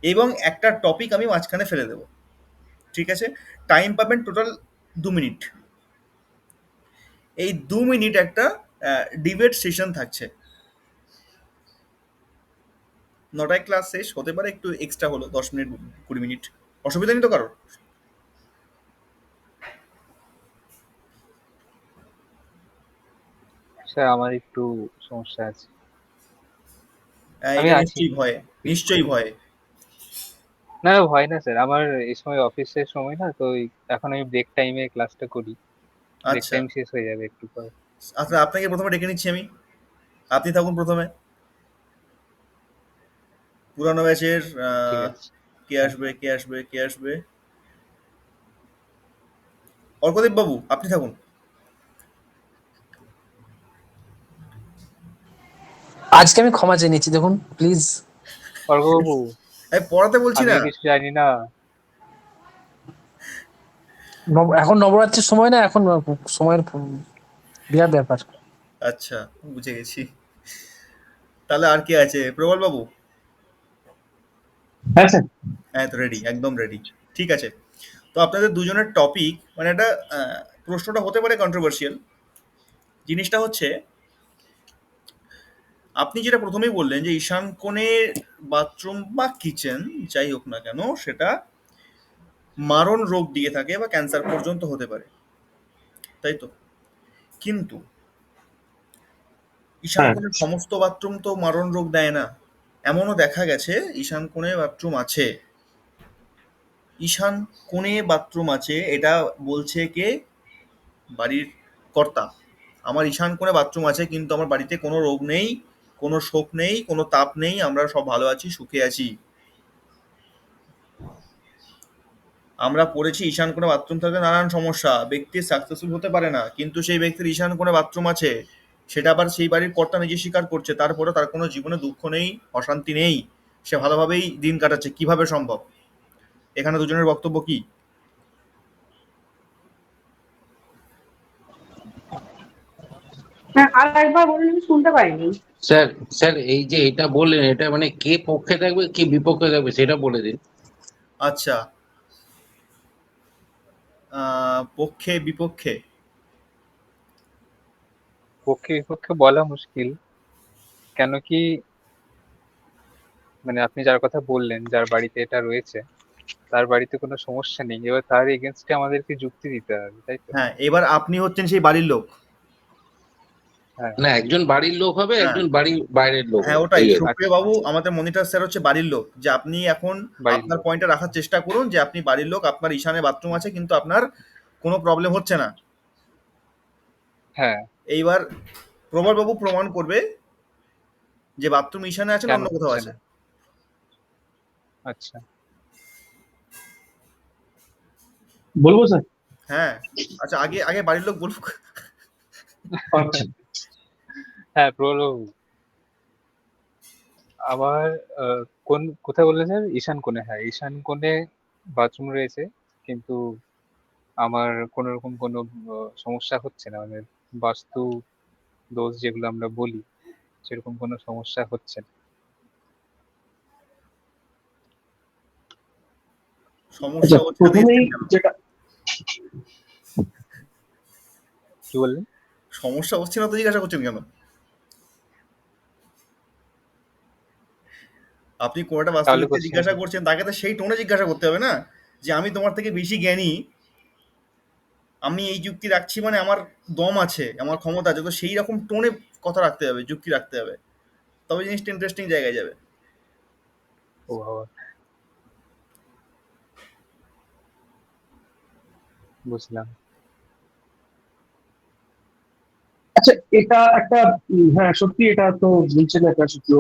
এবং একটা টপিক আমি মাঝখানে ফেলে দেব। ঠিক আছে? টাইম পাবেন টোটাল 2 মিনিট। এই 2 মিনিট একটা ডিবেট সেশন থাকছে। 9টায় ক্লাস শেষ হতে পারে, একটু এক্সট্রা হলো 10 মিনিট 20 মিনিট। অসুবিধা নেই তো কারোর? স্যার আমার একটু সমস্যা আছে। আমি এটা আছি। নিশ্চয়ই ভয়ে, নিশ্চয়ই ভয়ে। না না, ভয় না স্যার, আমার এই সময় অফিসের সময় না তো এখন আমি ব্রেক টাইমে ক্লাসটা করি। ব্রেক আচ্ছা টাইম শেষ হয়ে যাবে একটু পরে। আচ্ছা, আপনাকে প্রথমে ডেকে নিচ্ছি আমি। আপনি থাকুন প্রথমে। পুরানো ব্যাচের ঠিক আছে। কে হ্যাঁ। আসবে, কে আসবে, কে আসবে? অর্কদীপ বাবু, আপনি থাকুন। আজকে আমি ক্ষমা চেয়ে নিচ্ছি, দেখুন প্লিজ। অর্কবাবু, আমি পড়াতে বলছি না। আমিও কিছু জানি না। এখন নবরাত্রির সময় না, এখন সময়ের বিরাট ব্যাপার। আচ্ছা, বুঝে গেছি। তাহলে আর কে আছে? প্রবল বাবু? হ্যাঁ স্যার। হ্যাঁ, তো রেডি, একদম রেডি। ঠিক আছে। তো আপনাদের দুজনের টপিক, মানে একটা প্রশ্নটা হতে পারে কন্ট্রোভার্সিয়াল। জিনিসটা হচ্ছে, আপনি যেটা প্রথমেই বললেন যে ঈশান কোণের বাথরুম বা কিচেন যাই হোক না কেন, সেটা মারণ রোগ দিয়ে থাকে বা ক্যান্সার পর্যন্ত হতে পারে, তাই তো? কিন্তু ঈশান হ্যাঁ। কোণের সমস্ত বাথরুম তো মারণ রোগ দেয় না। এমনও দেখা গেছে ঈশান কোণে বাথরুম আছে। ঈশান কোণে বাথরুম আছে, এটা বলছে কে? বাড়ির কর্তা। আমার ঈশান কোণে বাথরুম আছে, কিন্তু আমার বাড়িতে কোনো রোগ নেই, কোনো শোক নেই, কোনো তাপ নেই, আমরা সব ভালো আছি, সুখে আছি। আমরা পড়েছি ঈশান কোণে বাথরুম থাকলে নানান সমস্যা, ব্যক্তি সাকসেসফুল হতে পারে না, কিন্তু সেই ব্যক্তির ঈশান কোণে বাথরুম আছে, সেটা আবার সেই বাড়ির কর্তা নিজে স্বীকার করছে, তারপরে তার কোনো জীবনে দুঃখ নেই, অশান্তি নেই, সে ভালোভাবেই দিন কাটাচ্ছে। কিভাবে সম্ভব? এখানে দুজনের বক্তব্য কি? হ্যাঁ, আর একবার বলুন, আমি শুনতে পাইনি। স্যার, স্যার এই যে এটা বললেন, এটা মানে কে পক্ষে থাকবে কে বিপক্ষে থাকবে সেটা বলে দিন। আচ্ছা, পক্ষে বিপক্ষে? পক্ষে বিপক্ষে বলা মুশকিল। কেন কি, মানে আপনি যার কথা বললেন, যার বাড়িতে এটা রয়েছে, তার বাড়িতে কোনো সমস্যা নেই, এবার তার এগেনস্টে আমাদেরকে যুক্তি দিতে হবে, তাই তো? হ্যাঁ, এবার আপনি হচ্ছেন সেই বাড়ির লোক। হ্যাঁ। না, একজন বাড়ির লোক হবে, হ্যাঁ, একজন বাড়ির বাইরের লোক হ্যাঁ, হবে, ওটাই। এই আর কি। সুপ্রিয় আচ্ছা, বাবু, আমাদের মনিটর স্যার হচ্ছে বাড়ির লোক। যে আপনি এখন বাড়ির আপনার লোক। পয়েন্টটা রাখার চেষ্টা করুন যে আপনি বাড়ির লোক, আপনার ঈশানে বাথরুম আছে, কিন্তু আপনার কোনো প্রবলেম হচ্ছে না। হ্যাঁ। এইবার প্রবল বাবু প্রমাণ করবে যে বাথরুম ঈশানে আছে না কেন অন্য কোথাও হচ্ছে আছে। না? আচ্ছা। বলবো স্যার? হ্যাঁ। আচ্ছা, আগে আগে বাড়ির লোক বলুক। আচ্ছা। হ্যাঁ, প্রবলবাবু, আমার কোন কোথায় বললেন স্যার? ঈশান কোণে, হ্যাঁ ঈশান কোণে বাথরুম রয়েছে, কিন্তু আমার কোনো রকম কোনো সমস্যা হচ্ছে না, মানে বাস্তু দোষ যেগুলো আমরা বলি, সেরকম কোনো সমস্যা হচ্ছে না। আচ্ছা, সমস্যা হচ্ছে না তো প্রথমেই এসছেন কেন? যেটা কি বললেন? সমস্যা হচ্ছে না তো জিজ্ঞাসা করছেন কেন? আপনি কোনোটা তাহলে বাস্তুবিদকে কোশ্চেন জিজ্ঞাসা করছেন, তাকে তো সেই টোনে জিজ্ঞাসা করতে হবে না, যে আমি তোমার থেকে বেশি জ্ঞানী, আমি এই যুক্তি রাখছি মানে আমার দম আছে, আমার ক্ষমতা আছে, তো সেই রকম টোনে কথা রাখতে হবে, যুক্তি রাখতে হবে, তবে জিনিসটা ইন্টারেস্টিং জায়গায় যাবে। ও বাবা, বুঝলাম। আচ্ছা, এটা একটা হ্যাঁ সত্যি, এটা তো বলছেন একটা সত্যি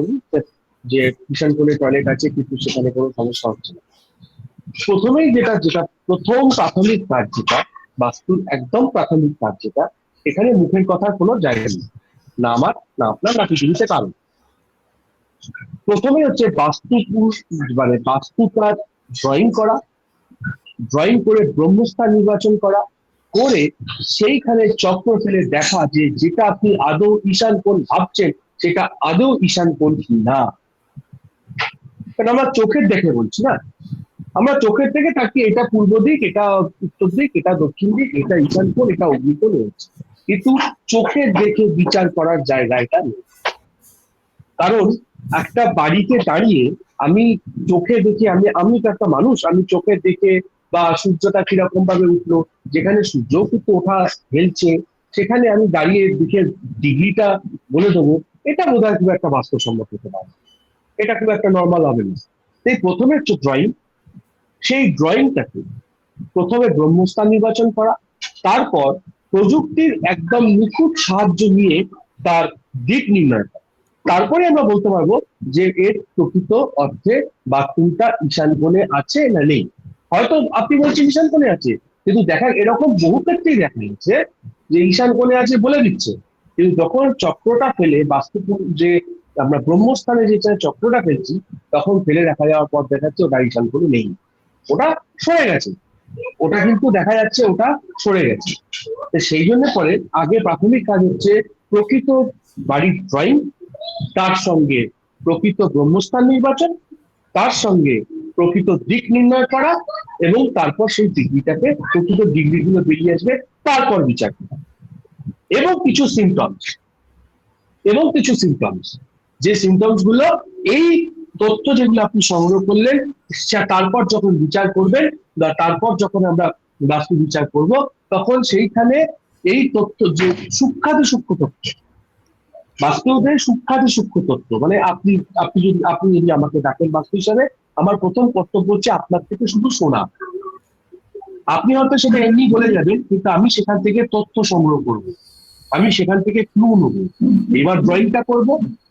যে কিষান কোলে টয়লেট আছে কিন্তু সেখানে কোনো সমস্যা হচ্ছে না। প্রথমেই যেটা যেটা প্রথম প্রাথমিক কাজ যেটা, বাস্তুর একদম প্রাথমিক কাজ যেটা, এখানে মুখের কথার কোনো জায়গা নেই, না আমার, না আপনার, না পৃথিবীতে কারণ। প্রথমে হচ্ছে বাস্তু মানে বাস্তুটার ড্রয়িং করা, ড্রয়িং করে ব্রহ্মস্থান নির্বাচন করা, করে সেইখানে চক্র ফেলে দেখা যে যেটা আপনি আদৌ ঈশান কোণ ভাবছেন সেটা আদৌ ঈশান কোণ কি না। কারণ আমরা চোখের দেখে বলছি না, আমরা চোখের থেকে থাকি এটা পূর্ব দিক, এটা উত্তর দিক, এটা দক্ষিণ দিক, এটা ঈশান কোণ, এটা অগ্নিকোণ রয়েছে, কিন্তু চোখের দেখে বিচার করার জায়গা এটা নেই। কারণ একটা বাড়িতে দাঁড়িয়ে আমি চোখে দেখে, আমি আমি তো একটা মানুষ, আমি চোখে দেখে বা সূর্যটা কিরকম ভাবে উঠলো, যেখানে সূর্য কিন্তু ওঠা হেলছে, সেখানে আমি দাঁড়িয়ে দেখে ডিগ্রিটা বলে দেবো, এটা বোধহয় খুব একটা বাস্তবসম্মত হতে পারে, এটা খুব একটা নর্মাল হবে না। তাই প্রথমে হচ্ছে ড্রয়িং, সেই ড্রয়িংটাকে প্রথমে ব্রহ্মস্থান নির্বাচন করা, তারপর প্রযুক্তির একদম নিখুঁত সাহায্য নিয়ে তার দিক নির্ণয় করা। তারপরে আমরা বলতে পারবো যে এর প্রকৃত অর্থে বাথরুমটা ঈশান কোণে আছে না নেই। হয়তো আপনি বলছেন ঈশান কোণে আছে, কিন্তু দেখা এরকম বহু ক্ষেত্রেই দেখা গেছে যে ঈশান কোণে আছে বলে দিচ্ছে, কিন্তু যখন চক্রটা ফেলে বাস্তু যে আমরা ব্রহ্মস্থানে যে চক্রটা ফেলছি, তখন ফেলে দেখা যাওয়ার পর দেখা যাচ্ছে ওটা ঈশান কোণে নেই, ওটা সরে গেছে, ওটা কিন্তু দেখা যাচ্ছে ওটা সরে গেছে। তো সেই জন্য পরে আগে প্রাথমিক কাজ হচ্ছে প্রকৃত বাড়ির ড্রয়িং, তার সঙ্গে প্রকৃত ব্রহ্মস্থান নির্বাচন, তার সঙ্গে প্রকৃত দিক নির্ণয় করা, এবং তারপর সেই ডিগ্রিটাকে প্রকৃত ডিগ্রিগুলো বেরিয়ে আসবে, তারপর বিচার করা। এবং কিছু সিমটমস, এবং কিছু সিমটমস, যে সিমটমস গুলো এই তথ্য যেগুলো আপনি সংগ্রহ করলেন, তারপর যখন বিচার করবেন বা তারপর যখন আমরা বাস্তু বিচার করব, তখন সেইখানে এই তথ্য যে সূক্ষ্মাতি সূক্ষ্ম তথ্য, বাস্তবের সূক্ষ্মাতি সূক্ষ্ম তথ্য, মানে আপনি আপনি যদি আমাকে ডাকেন বাস্তু হিসাবে, আমার প্রথম কর্তব্য হচ্ছে আপনার থেকে শুধু শোনা। আপনি হয়তো সেটা এমনি বলে যাবেন, কিন্তু আমি সেখান থেকে তথ্য সংগ্রহ করব, আমি সেখান থেকে ক্লু নেব, এবার ড্রয়িংটা করব,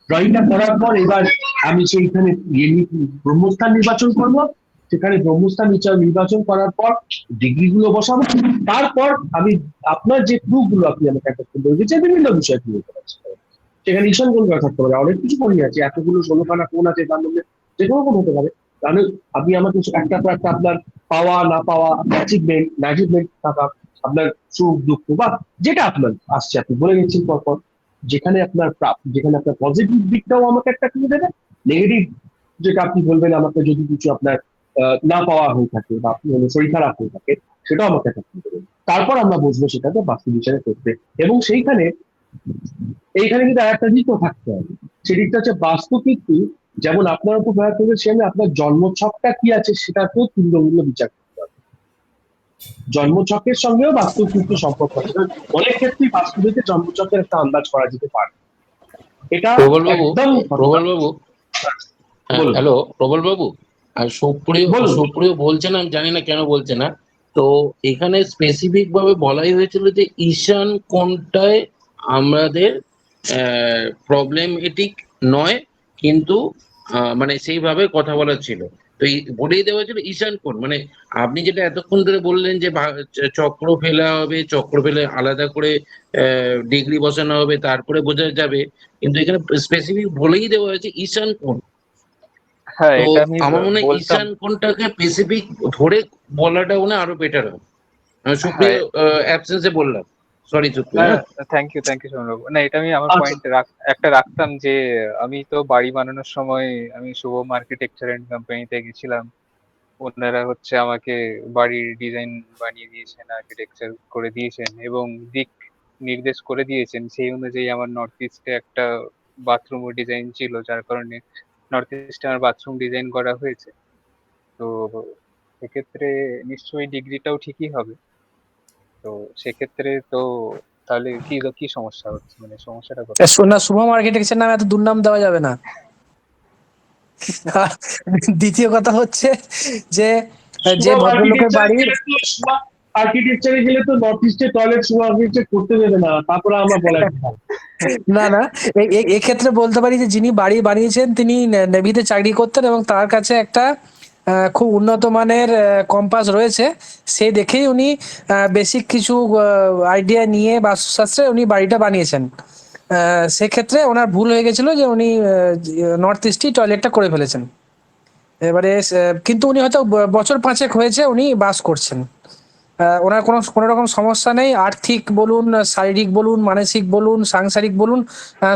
ড্রয়িংটা করার পর এবার আমি সেইখানে ব্রহ্মস্থান নির্বাচন করব, সেখানে ব্রহ্মস্থান নির্বাচন করার পর ডিগ্রি গুলো বসাবো, তারপর আমি আপনার যে ক্লু গুলো আপনি আমাকে একটা দিয়েছে বিভিন্ন বিষয় ক্লু সেখানে ঈশান কোণ থাকতে পারে, অনেক কিছু কোণই আছে, এতগুলো 16খানা কোণ আছে, তার মধ্যে যে কোনো কোণ হতে পারে। তাহলে আপনি আমাকে একটা পর একটা আপনার পাওয়া না পাওয়া, অ্যাচিভমেন্ট না অ্যাচিভমেন্ট থাকা, আপনার সুখ দুঃখ বা যেটা আপনার আসছে আপনি বলে গেছেন পরপর, যেখানে আপনার যেখানে আপনার পজিটিভ দিকটাও আমাকে একটা ক্লু দেবে, নেগেটিভ যেটা আপনি বলবেন আমাকে যদি কিছু আপনার না পাওয়া হয়ে থাকে বা আপনি শরীর খারাপ হয়ে থাকে, সেটাও আমাকে একটা ক্লু দেবে। তারপর আমরা বুঝবো সেটাকে বাস্তু বিচারে করতে। এবং এইখানে কিন্তু আরেকটা দিকও থাকতে হবে, সেই দিকটা হচ্ছে বাস্তু কিন্তু যেমন আপনার উপর প্রয়োগ করবে, সেখানে আপনার জন্মছকটা কি আছে সেটাকেও তুল্যমূল্য বিচার করতে হবে। জন্মছকের সঙ্গেও বাস্তু কিন্তু সম্পর্ক আছে, অনেক ক্ষেত্রেই বাস্তু থেকে জন্মছকের একটা আন্দাজ করা যেতে পারে, এটা প্রবল বাবু, একদম প্রবল বাবু, বলুন হ্যালো প্রবল বাবু, আর সুপ্রিয় বলুন। সুপ্রিয় বলছেন, আমি জানি না কেন বলছে না। তো এখানে স্পেসিফিক ভাবে বলাই হয়েছিল যে ঈশান কোণটায় আমাদের প্রবলেমেটিক নয়, কিন্তু মানে সেইভাবে কথা বলার ছিল। তো বলেই দেওয়া ছিল ঈশান কোণ মানে আপনি যেটা এতক্ষণ ধরে বললেন যে চক্র ফেলা হবে, চক্র ফেলে আলাদা করে ডিগ্রি বসানো হবে, তারপরে বোঝা যাবে, কিন্তু এখানে স্পেসিফিক বলেই দেওয়া হয়েছে ঈশান কোণ। হ্যাঁ, তো এটা আমি আমার মনে হয় বলতাম। ঈশান কোণটাকে স্পেসিফিক ধরে বলাটা মনে হয় আরো বেটার হবে। আমি সুপ্রিয় হ্যাঁ, অ্যাবসেন্সে বললাম, সরি সুপ্রিয়। না, হ্যাঁ থ্যাংক ইউ সোমবাবু। না, এটা আমি আমার আচ্ছা, পয়েন্ট একটা রাখতাম যে আমি তো বাড়ি বানানোর সময় আমি শুভম আর্কিটেকচার এন্ড কোম্পানিতে গেছিলাম। ওনারা হচ্ছে আমাকে বাড়ির ডিজাইন বানিয়ে দিয়েছেন, আর্কিটেকচার করে দিয়েছেন এবং দিক নির্দেশ করে দিয়েছেন। সেই অনুযায়ী আমার নর্থ ইস্টে একটা বাথরুম ডিজাইন ছিল, যার কারণে নর্থ ইস্টে আমার বাথরুম ডিজাইন করা হয়েছে, তো সেক্ষেত্রে নিশ্চয়ই ডিগ্রিটাও ঠিকই হবে। তো সেক্ষেত্রে তো তাহলে কি কি সমস্যা হচ্ছে, মানে সমস্যাটা কোথায়? না, শুভম আর্কিটেকচার নামে এত দুর্নাম দেওয়া যাবে না। আর দ্বিতীয় কথা হচ্ছে যে যে শুভম ভদ্রলোকের আর্কিটেকচারে বাড়ির, গেলে তো আর্কিটেকচারে গেলে তো নর্থ ইস্টে টয়লেট শুভ আর্কিটেকচার করতে দেবে না, তারপরে আমরা বলা না না, এক্ষেত্রে বলতে পারি যে যিনি বাড়ি বানিয়েছেন তিনি নেভিতে চাকরি করতেন এবং তার কাছে একটা খুব উন্নত মানের কম্পাস রয়েছে। সে দেখেই উনি বেসিক কিছু আইডিয়া নিয়ে বাস্তুশাস্ত্রে উনি বাড়িটা বানিয়েছেন। সেক্ষেত্রে ওনার ভুল হয়ে গেছিল যে উনি নর্থ ইস্টই টয়লেটটা করে ফেলেছেন। এবারে কিন্তু উনি হয়তো বছর 5 হয়েছে উনি বাস করছেন। ওনার কোনো রকম সমস্যা নেই, আর্থিক বলুন, শারীরিক বলুন, মানসিক বলুন, সাংসারিক বলুন,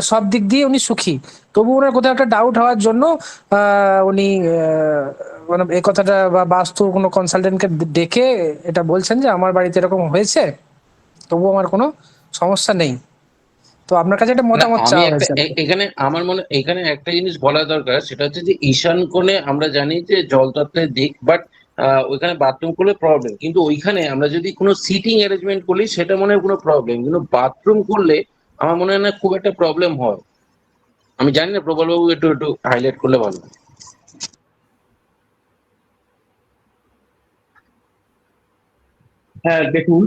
সব দিক দিয়ে উনি সুখী। তবু ওনার কোথাও একটা ডাউট হওয়ার জন্য উনি মানে এই কথাটা বা বাস্তু কোনো কনসালটেন্টকে ডেকে এটা বলছেন যে আমার বাড়িতে এরকম হয়েছে, তবু আমার কোনো সমস্যা নেই। তো আপনার কাছে একটা না, মতামত আমি চাওয়া একটা হয়েছে। এখানে আমার মনে এখানে একটা জিনিস বলা দরকার, সেটা হচ্ছে যে ঈশান কোণে আমরা জানি যে জলতত্ত্বের দিক, বাট ওইখানে বাথরুম করলে প্রবলেম, কিন্তু ওইখানে আমরা যদি কোনো সিটিং অ্যারেঞ্জমেন্ট করি সেটা মনে হয় কোনো প্রবলেম, কিন্তু বাথরুম করলে আমার মনে হয় না খুব একটা প্রবলেম হয়। আমি জানি না, প্রবল বাবু একটু একটু হাইলাইট করলে ভালো হয়। হ্যাঁ দেখুন,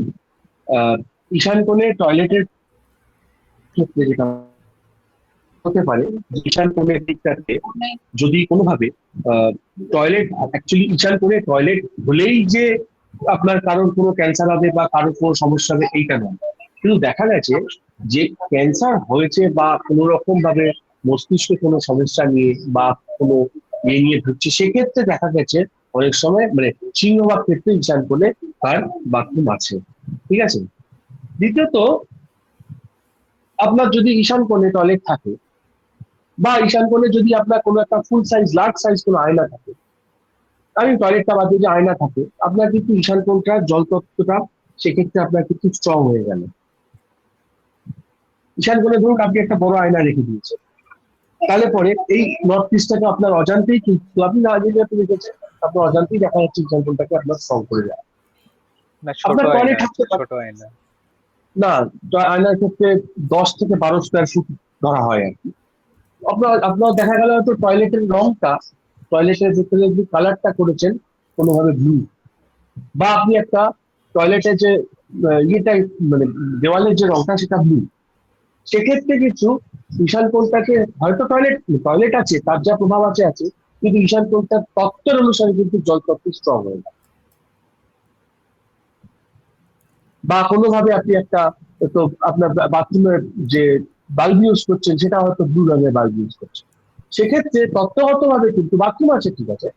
আহ, ঈশান কোণে টয়লেটের ক্ষেত্রে যেটা হতে পারে, যে ঈশান কোণের দিকটাতে যদি কোনোভাবে টয়লেট, অ্যাকচুয়ালি ঈশান কোণে টয়লেট হলেই যে আপনার কারোর কোনো ক্যান্সার হবে বা কারোর কোনো সমস্যা হবে এইটা নয়। কিন্তু দেখা গেছে যে ক্যান্সার হয়েছে বা কোনো রকম ভাবে মস্তিষ্কে কোনো সমস্যা নিয়ে বা কোনো ইয়ে নিয়ে ঢুকছে, সেক্ষেত্রে দেখা গেছে অনেক সময় মানে সিংহভাগ ক্ষেত্রে ঈশান কোণে তার বাথরুম আছে। ঠিক আছে। দ্বিতীয়ত, আপনার যদি ঈশান কোণে টয়লেট থাকে বা ঈশান কোণে যদি আপনার কোনো একটা ফুল সাইজ লার্জ সাইজ কোনো আয়না থাকে, আমি টয়লেটটা বাদে যে আয়না থাকে, আপনার কিন্তু ঈশান কোণটার জলতত্ত্বটা সেক্ষেত্রে আপনার কিন্তু স্ট্রং হয়ে গেল। ঈশান কোণে ধরুন আপনি একটা বড় আয়না রেখে দিয়েছেন, তাহলে পরে এই নর্থ ইস্টটাকে আপনার অজান্তেই, কিন্তু আপনি না জেনে আপনি রেখেছেন, আপনার অজান্তেই দেখা যাচ্ছে ঈশান কোণটাকে আপনার স্ট্রং করে দেয়। না, ছোট আপনার আয়না টয়লেট আছে, থাকতে পারে ছোট আয়না। না, আয়নার ক্ষেত্রে 10 থেকে 12 স্কোয়ার ফুট ধরা হয় আর কি। আপনার দেখা গেল হয়তো টয়লেটের রংটা, টয়লেটের ভিতরে যদি কালারটা করেছেন কোনোভাবে ব্লু, বা আপনি একটা টয়লেটের যে ইয়েটা মানে দেওয়ালের যে রংটা সেটা ব্লু, সেক্ষেত্রে কিছু ঈশান কোণটাকে হয়তো টয়লেট টয়লেট আছে, তার যা প্রভাব আছে আছে, কিন্তু ঈশান কোণটার তত্ত্বের অনুসারে কিন্তু জল তত্ত্ব স্ট্রং হয়ে যায়। বা কোনোভাবে আপনি একটা, তো আপনার বাথরুমের যে বাল্ব ইউজ করছেন সেটা হয়তো ব্লু রঙের বাল্ব ইউজ করছেন, সেক্ষেত্রে তত্ত্বগতভাবে কিন্তু বাথরুম আছে ঠিক আছে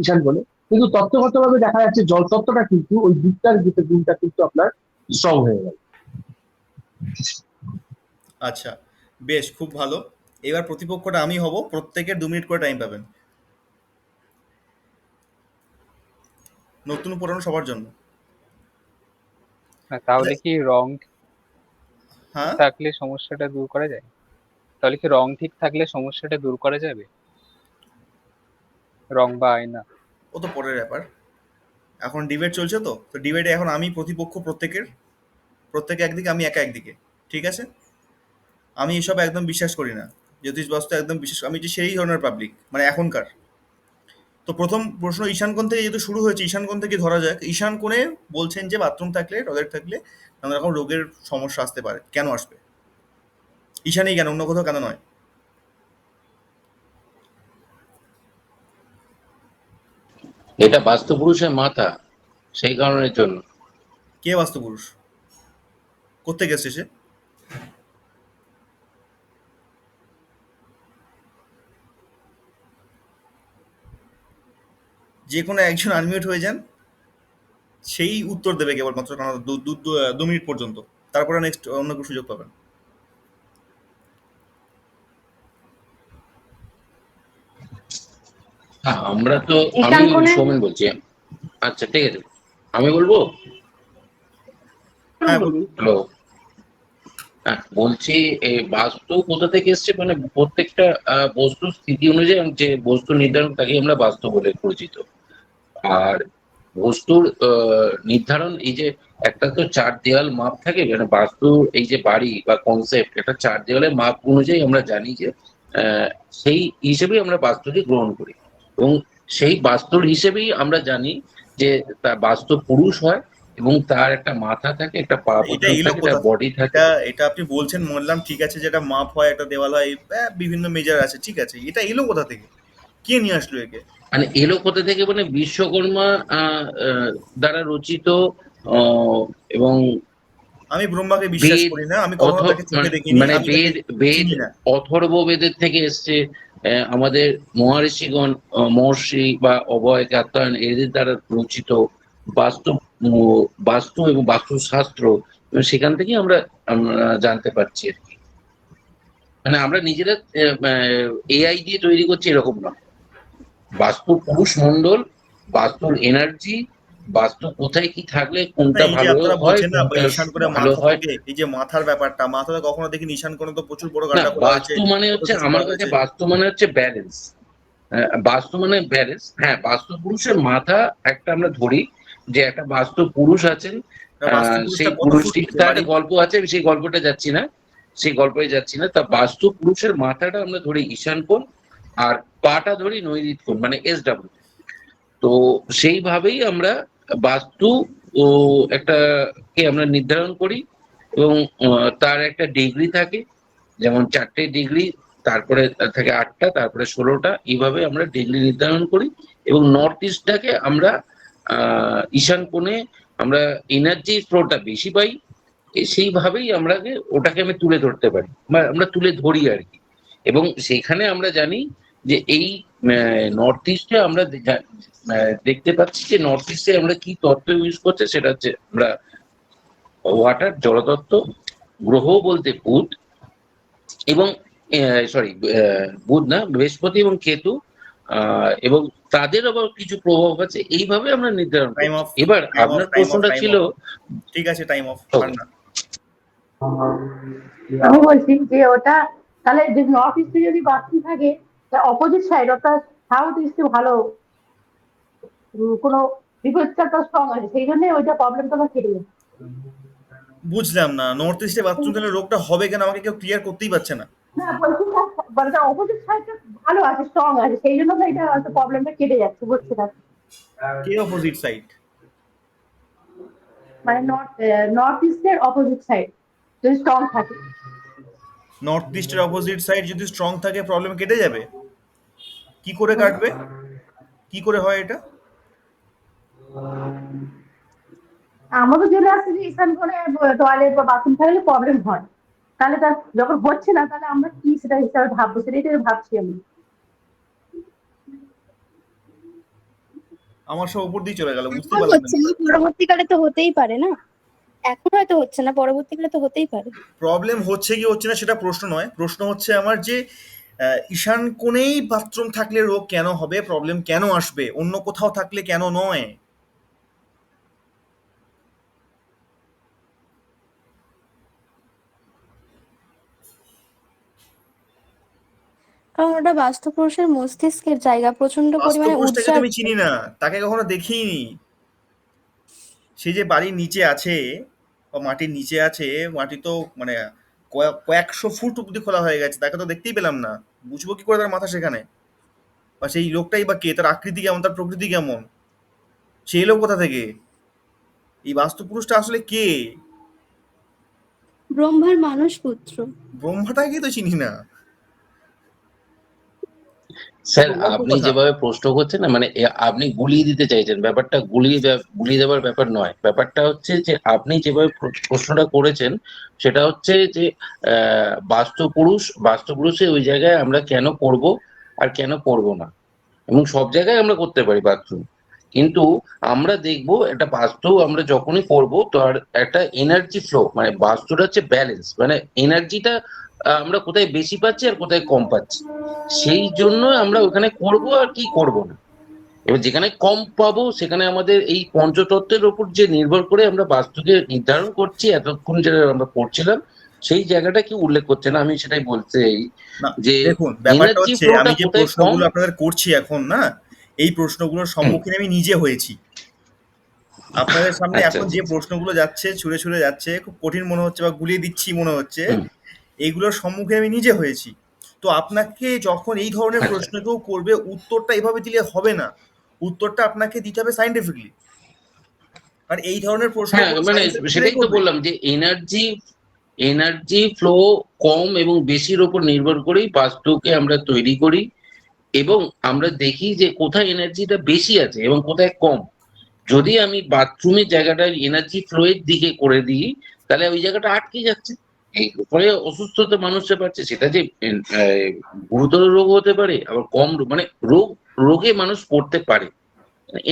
ঈশান কোণে, কিন্তু তত্ত্বগতভাবে দেখা যাচ্ছে জল তত্ত্বটা কিন্তু ওই দিকটার গুণটা কিন্তু আপনার স্ট্রং হয়ে গেল। আচ্ছা, বেশ, খুব ভালো। এবার প্রতিপক্ষটা আমি হব, প্রত্যেকের 2 মিনিট করে টাইম পাবেন, নতুন পুরানো সবার জন্য। তাহলে আচ্ছা, কি রং হ্যাঁ, থাকলে সমস্যাটা দূর করা যায়? তাহলে কি রং ঠিক থাকলে সমস্যাটা দূর করা যাবে? রং বা আয়না? ও তো পরের ব্যাপার। এখন ডিবেট চলছে, তো তো ডিবেটে এখন আমি প্রতিপক্ষ, প্রত্যেকে একদিকে, আমি একা একদিকে। ঠিক আছে? আমি এসব একদম বিশ্বাস করি না, জ্যোতিষ বাস্তু একদম বিশ্বাস, আমি যে সেই ধরনের পাবলিক মানে এখনকার। তো প্রথম প্রশ্ন ঈশান কোণ থেকে যেহেতু শুরু হয়েছে, ঈশান কোণ থেকে ধরা যাক। ঈশান কোণে বলছেন যে বাথরুম থাকলে, টয়লেট থাকলে নানা রকম রোগের সমস্যা আসতে পারে। কেন আসবে? ঈশানেই কেন, অন্য কোথাও কেন নয়? এটা বাস্তু পুরুষের মাথা, সেই কারণের জন্য। কে বাস্তু পুরুষ? কোত্থেকে এসছে সে? যে কোনো একজন আনমিউট হয়ে যান, সেই উত্তর দেবে কেবলমাত্র, কারণ 2 মিনিট পর্যন্ত। তারপরে নেক্সট অন্য কোনো সুযোগ পাবেন। আমরা তো, আমি ঈশান কোণে সৌমেন বলছি। আচ্ছা ঠিক আছে, আমি বলবো। হ্যাঁ, বলুন। হ্যালো। বলছি এই বাস্তু কোথা থেকে এসছে, মানে প্রত্যেকটা বস্তুর স্থিতি অনুযায়ী যে বস্তু নির্ধারণ তাকে আমরা বাস্তু বলে পরিচিত। আর বস্তুর নির্ধারণ এই যে একটা তো চার দেওয়াল মাপ থাকে, মানে বাস্তু এই যে বাড়ি বা কনসেপ্ট একটা চার দেওয়ালের মাপ অনুযায়ী আমরা জানি যে আহ, সেই হিসেবেই আমরা বাস্তুকে গ্রহণ করি। এবং সেই বাস্তুর হিসেবেই আমরা জানি যে তার বাস্তু পুরুষ হয় এবং তার একটা মাথা থাকে, একটা পা এটা পর্যন্ত এলো থাকে, কোথা তার থেকে? বডি থাকে। এটা এটা আপনি বলছেন বললাম ঠিক আছে, যেটা মাপ হয় একটা দেওয়াল হয়, বিভিন্ন মেজার আছে, ঠিক আছে, এটা এলো কোথা থেকে? কে নিয়ে আসলো একে? মানে এলো কোথা থেকে, মানে বিশ্বকর্মা দ্বারা রচিত আহ, এবং আমি ব্রহ্মাকে বিশ্বাস বেদ করি না, আমি কখনো তাকে চোখে দেখিনি, মানে আমি তাকে বেদ বেদ চিনি না। অথর্ব বেদের থেকে এসছে। আমাদের মহর্ষিগণ মহর্ষি বা অভয় কাত্যায়ন এদের দ্বারা রচিত বাস্তু বাস্তু এবং বাস্তুশাস্ত্র, এবং সেখান থেকেই আমরা জানতে পারছি আর কি। মানে আমরা নিজেরা এআই দিয়ে তৈরি করছি এরকম না। বাস্তু পুরুষ মণ্ডল, বাস্তুর এনার্জি, বাস্তু কোথায় কি থাকলে না, কোনটা এই যে ভালো আপনারা হয়, বলছেন না কোনটা ঈশান করে ভালো মাথা হয়। থাকে, এই যে মাথার ব্যাপারটা, মাথাটা কখনো দেখি ঈশান করে তো প্রচুর বড় না, গাড্ডা করা হয়েছে, বাস্তু মানে কত হচ্ছে কিছু আমার করা কাছে হয়েছে। বাস্তু মানে হচ্ছে ব্যালেন্স। বাস্তু মানে ব্যালেন্স। হ্যাঁ, বাস্তু পুরুষের মাথা একটা আমরা ধরি যে একটা বাস্তু পুরুষ আছেন। তা বাস্তু পুরুষটা সেই কত ফুট পুরুষটি নিচে তার একটা বাড়ির? গল্প আছে, আমি সেই গল্পটা যাচ্ছি না, সেই গল্পে যাচ্ছি না। তা বাস্তু পুরুষের মাথাটা আমরা ধরি ঈশান কোণ, আর পাটা ধরি নৈঋত কোণ, মানে SW। তো সেইভাবেই আমরা বাস্তু ও একটা কে আমরা নির্ধারণ করি। এবং তার একটা ডিগ্রি থাকে, যেমন 4টে ডিগ্রি, তারপরে থাকে 8টা, তারপরে 16টা, এইভাবে আমরা ডিগ্রি নির্ধারণ করি। এবং নর্থ ইস্টটাকে আমরা ঈশান কোণে আমরা এনার্জি ফ্লোটা বেশি পাই। সেইভাবেই ওটাকে আমি তুলে ধরতে পারি, বা আমরা তুলে ধরি আর কি। এবং সেখানে আমরা জানি যে এই নর্থ ইস্টে আমরা দেখতে পাচ্ছি যে নর্থ ইস্টে আমরা কি তত্ত্ব ইউজ করছে, সেটা হচ্ছে আমরা ওয়াটার, জলতত্ত্ব, গ্রহ বলতে বুধ এবং সরি বুধ না, বৃহস্পতি এবং কেতু, এবং তাদের আবার কিছু প্রভাব আছে, এইভাবে আমরা নির্ধারণ টাইম করছি। অফ, এবার টাইম অফ, আপনার টাইম অফ, প্রশ্নটা টাইম ছিল। অফ। ঠিক আছে, টাইম অফ, আর না। আমি বলছি যে ওটা তাহলে যে নর্থ ইস্টে যদি বাস্তু থাকে, অপোজিট সাইড অর্থাৎ সাউথ ইস্টে ভালো কোনো বিপদটা স্ট্রং আছে, সেই জন্য ওইটা প্রবলেমটা আমার কেটে যাচ্ছে। বুঝলাম না, নর্থ ইস্টে বাথরুম তাহলে রোগটা হবে কেন, আমাকে কেউ ক্লিয়ার করতেই পারছে না। না বলছি মানে অপোজিট সাইডটা ভালো আছে, স্ট্রং আছে, সেই জন্য তো এটা হয়তো প্রবলেমটা কেটে যাচ্ছে, বুঝছি না। কে অপোজিট সাইড? মানে নর্থ ইস্টের অপোজিট সাইড যদি স্ট্রং থাকে। নর্থ ইস্টের অপোজিট সাইড যদি স্ট্রং থাকে প্রবলেম কেটে যাবে? কি করে কাটবে? কি করে হয় এটা? আমাদের জন্য আসছে যে ঈশান কোণে টয়লেট বা বাথরুম থাকলে প্রবলেম হয়, তাহলে তার যখন হচ্ছে না তাহলে আমরা কি সেটা হিসাবে ভাববো, সেটাই তো ভাবছি আমি। আমার সব উপর দিয়ে চলে গেল, বুঝতেই এখন পারলাম না। হচ্ছে না, পরবর্তীকালে তো হতেই পারে না। এখন হয়তো হচ্ছে না, পরবর্তীকালে তো হতেই পারে। প্রবলেম হচ্ছে কি হচ্ছে না সেটা প্রশ্ন নয়, প্রশ্ন হচ্ছে আমার যে ঈশান কোণেই বাথরুম থাকলে রোগ কেন হবে, প্রবলেম কেন আসবে, অন্য কোথাও থাকলে কেন নয়? কারণ ওটা বাস্তু পুরুষের মস্তিষ্কের জায়গা, প্রচন্ড পরিমাণে বাস্তুপুরুষটাকে ঊর্জা তো আমি চিনি না, তাকে কখনো দেখিনি। সে যে বাড়ির নিচে আছে বা মাটির নিচে আছে, মাটি তো মানে কয়েকশো ফুট অব্দি খোলা হয়ে গেছে, তাকে তো দেখতেই পেলাম না। বুঝবো কি করে তার মাথা সেখানে? বা সেই লোকটাই বা কে, তার আকৃতি কেমন, তার প্রকৃতি কেমন, সেই লোক কোথা থেকে, এই বাস্তুপুরুষটা আসলে কে? ব্রহ্মার মানস পুত্র। ব্রহ্মাটাকে তো চিনি না। স্যার, গল্প আপনি কথা। যেভাবে প্রশ্ন করছেন না, মানে আপনি গুলিয়ে দিতে চাইছেন ব্যাপারটা। গুলিয়ে দেওয়ার ব্যাপার নয়। ব্যাপারটা হচ্ছে যে আপনি যেভাবে প্রশ্নটা করেছেন, সেটা হচ্ছে যে বাস্তু পুরুষে ওই জায়গায় আমরা কেন করব আর কেন করব না, এবং সব জায়গায় আমরা করতে পারি বাথরুম। কিন্তু আমরা দেখবো একটা বাস্তু আমরা যখনই করব, তো আর একটা এনার্জি ফ্লো, মানে বাস্তুটা হচ্ছে ব্যালেন্স, মানে এনার্জিটা আমরা কোথায় বেশি পাচ্ছি আর কোথায় কম পাচ্ছি, সেই জন্য আমরা ওখানে করব আর কি করব না। এবার যেখানে কম পাবো সেখানে আমাদের এই পঞ্চতত্ত্বের উপর যে নির্ভর করে আমরা বাস্তুকে নির্ধারণ করছি, এতক্ষণ যেটা আমরা করছিলাম, সেই জায়গাটা কি উল্লেখ করছে না, আমি সেটাই বলতে চাই না, যে দেখুন ব্যাপারটা এনার্জি হচ্ছে ফ্লোটা আমি যে কোথায় কম। প্রশ্নগুলো আপনাদের করছি এখন না, এই প্রশ্নগুলোর হুম, সম্মুখীন আমি নিজে হয়েছি। আপনাদের সামনে আচ্ছা এখন আচ্ছা যে আচ্ছা, প্রশ্নগুলো যাচ্ছে, ছুঁড়ে ছুঁড়ে যাচ্ছে, খুব কঠিন মনে হচ্ছে বা গুলিয়ে দিচ্ছি মনে হচ্ছে, হুম, এইগুলোর সম্মুখীন আমি নিজে হয়েছি। তো আপনাকে যখন এই ধরনের আচ্ছা, প্রশ্ন কেউ করবে, উত্তরটা এভাবে দিলে হবে না। উত্তরটা আপনাকে দিতে হবে সায়েন্টিফিকলি। আর এই ধরনের হ্যাঁ প্রশ্নগুলো মানে সায়েন্সের সেটাই কোশ্চেনেই তো করবে। বললাম যে এনার্জি এনার্জি ফ্লো কম এবং বেশির উপর নির্ভর করেই বাস্তুকে আমরা তৈরি করি, এবং আমরা দেখি যে কোথায় এনার্জিটা বেশি আছে এবং কোথায় কম। যদি আমি বাথরুমের জায়গাটা এনার্জি ফ্লো এর দিকে করে দিই, তাহলে ওই জায়গাটা আটকে যাচ্ছে, এই ফলে অসুস্থতা মানুষে পাচ্ছে। সেটা যে গুরুতর রোগ হতে পারে, আবার কম মানে রোগে মানুষ পড়তে পারে,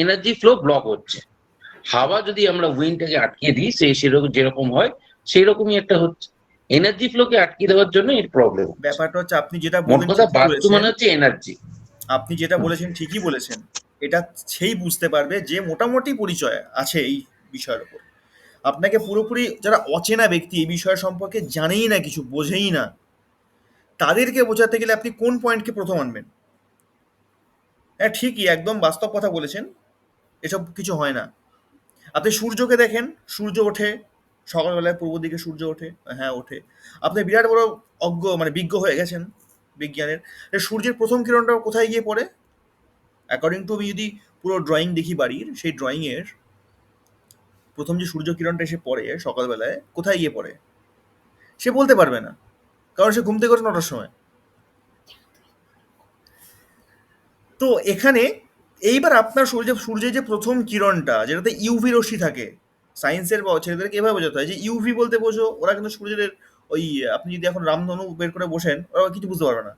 এনার্জি ফ্লো ব্লক হচ্ছে। হাওয়া যদি আমরা উইন্ডটাকে আটকে দিই, সেরকম যেরকম হয় সেই রকমই একটা হচ্ছে। এনার্জি ফ্লোকে আটকে দেওয়ার জন্য এর প্রবলেম হচ্ছে। ব্যাপারটা হচ্ছে আপনি যেটা মোট বললেন কথা ঠিকই বাস্তু বলেছেন। মানে হচ্ছে এনার্জি। আপনি যেটা বলেছেন ঠিকই বলেছেন। এটা সেই বুঝতে পারবে যে মোটামুটি পরিচয় আছে এই বিষয়ের উপর। আপনাকে পুরোপুরি যারা অচেনা ব্যক্তি, এই বিষয় সম্পর্কে জানেই না, কিছু বোঝেই না, তাদেরকে বোঝাতে গেলে আপনি কোন পয়েন্টকে প্রথম আনবেন? হ্যাঁ, ঠিকই, একদম বাস্তব কথা বলেছেন। এসব কিছু হয় না। আপনি সূর্যকে দেখেন, সূর্য ওঠে সকালবেলায়, পূর্ব দিকে সূর্য ওঠে। হ্যাঁ, ওঠে। আপনি বিরাট বড় মানে বিজ্ঞ হয়ে গেছেন বিজ্ঞানের। সূর্যের প্রথম কিরণটা কোথায় গিয়ে পড়ে? অ্যাকর্ডিং টু, আমি যদি পুরো ড্রয়িং দেখি বাড়ির, সেই ড্রয়িংয়ের প্রথম যে সূর্য কিরণটা এসে পড়ে সকালবেলায়, কোথায় গিয়ে পড়ে সে বলতে পারবে না, কারণ সে ঘুম থেকে ওঠে 9টার সময়। তো এখানে এইবার আপনার সূর্যের যে প্রথম কিরণটা, যেটাতে ইউভি রশ্মি থাকে, সায়েন্সের ছেলেদেরকে এভাবে বোঝাতে হয় যে ইউভি বলতে বোঝো। ওরা কিন্তু সূর্যের ওই, আপনি যদি এখন রামধনু বের করে বসেন, ওরা কিছু বুঝতে পারবে না।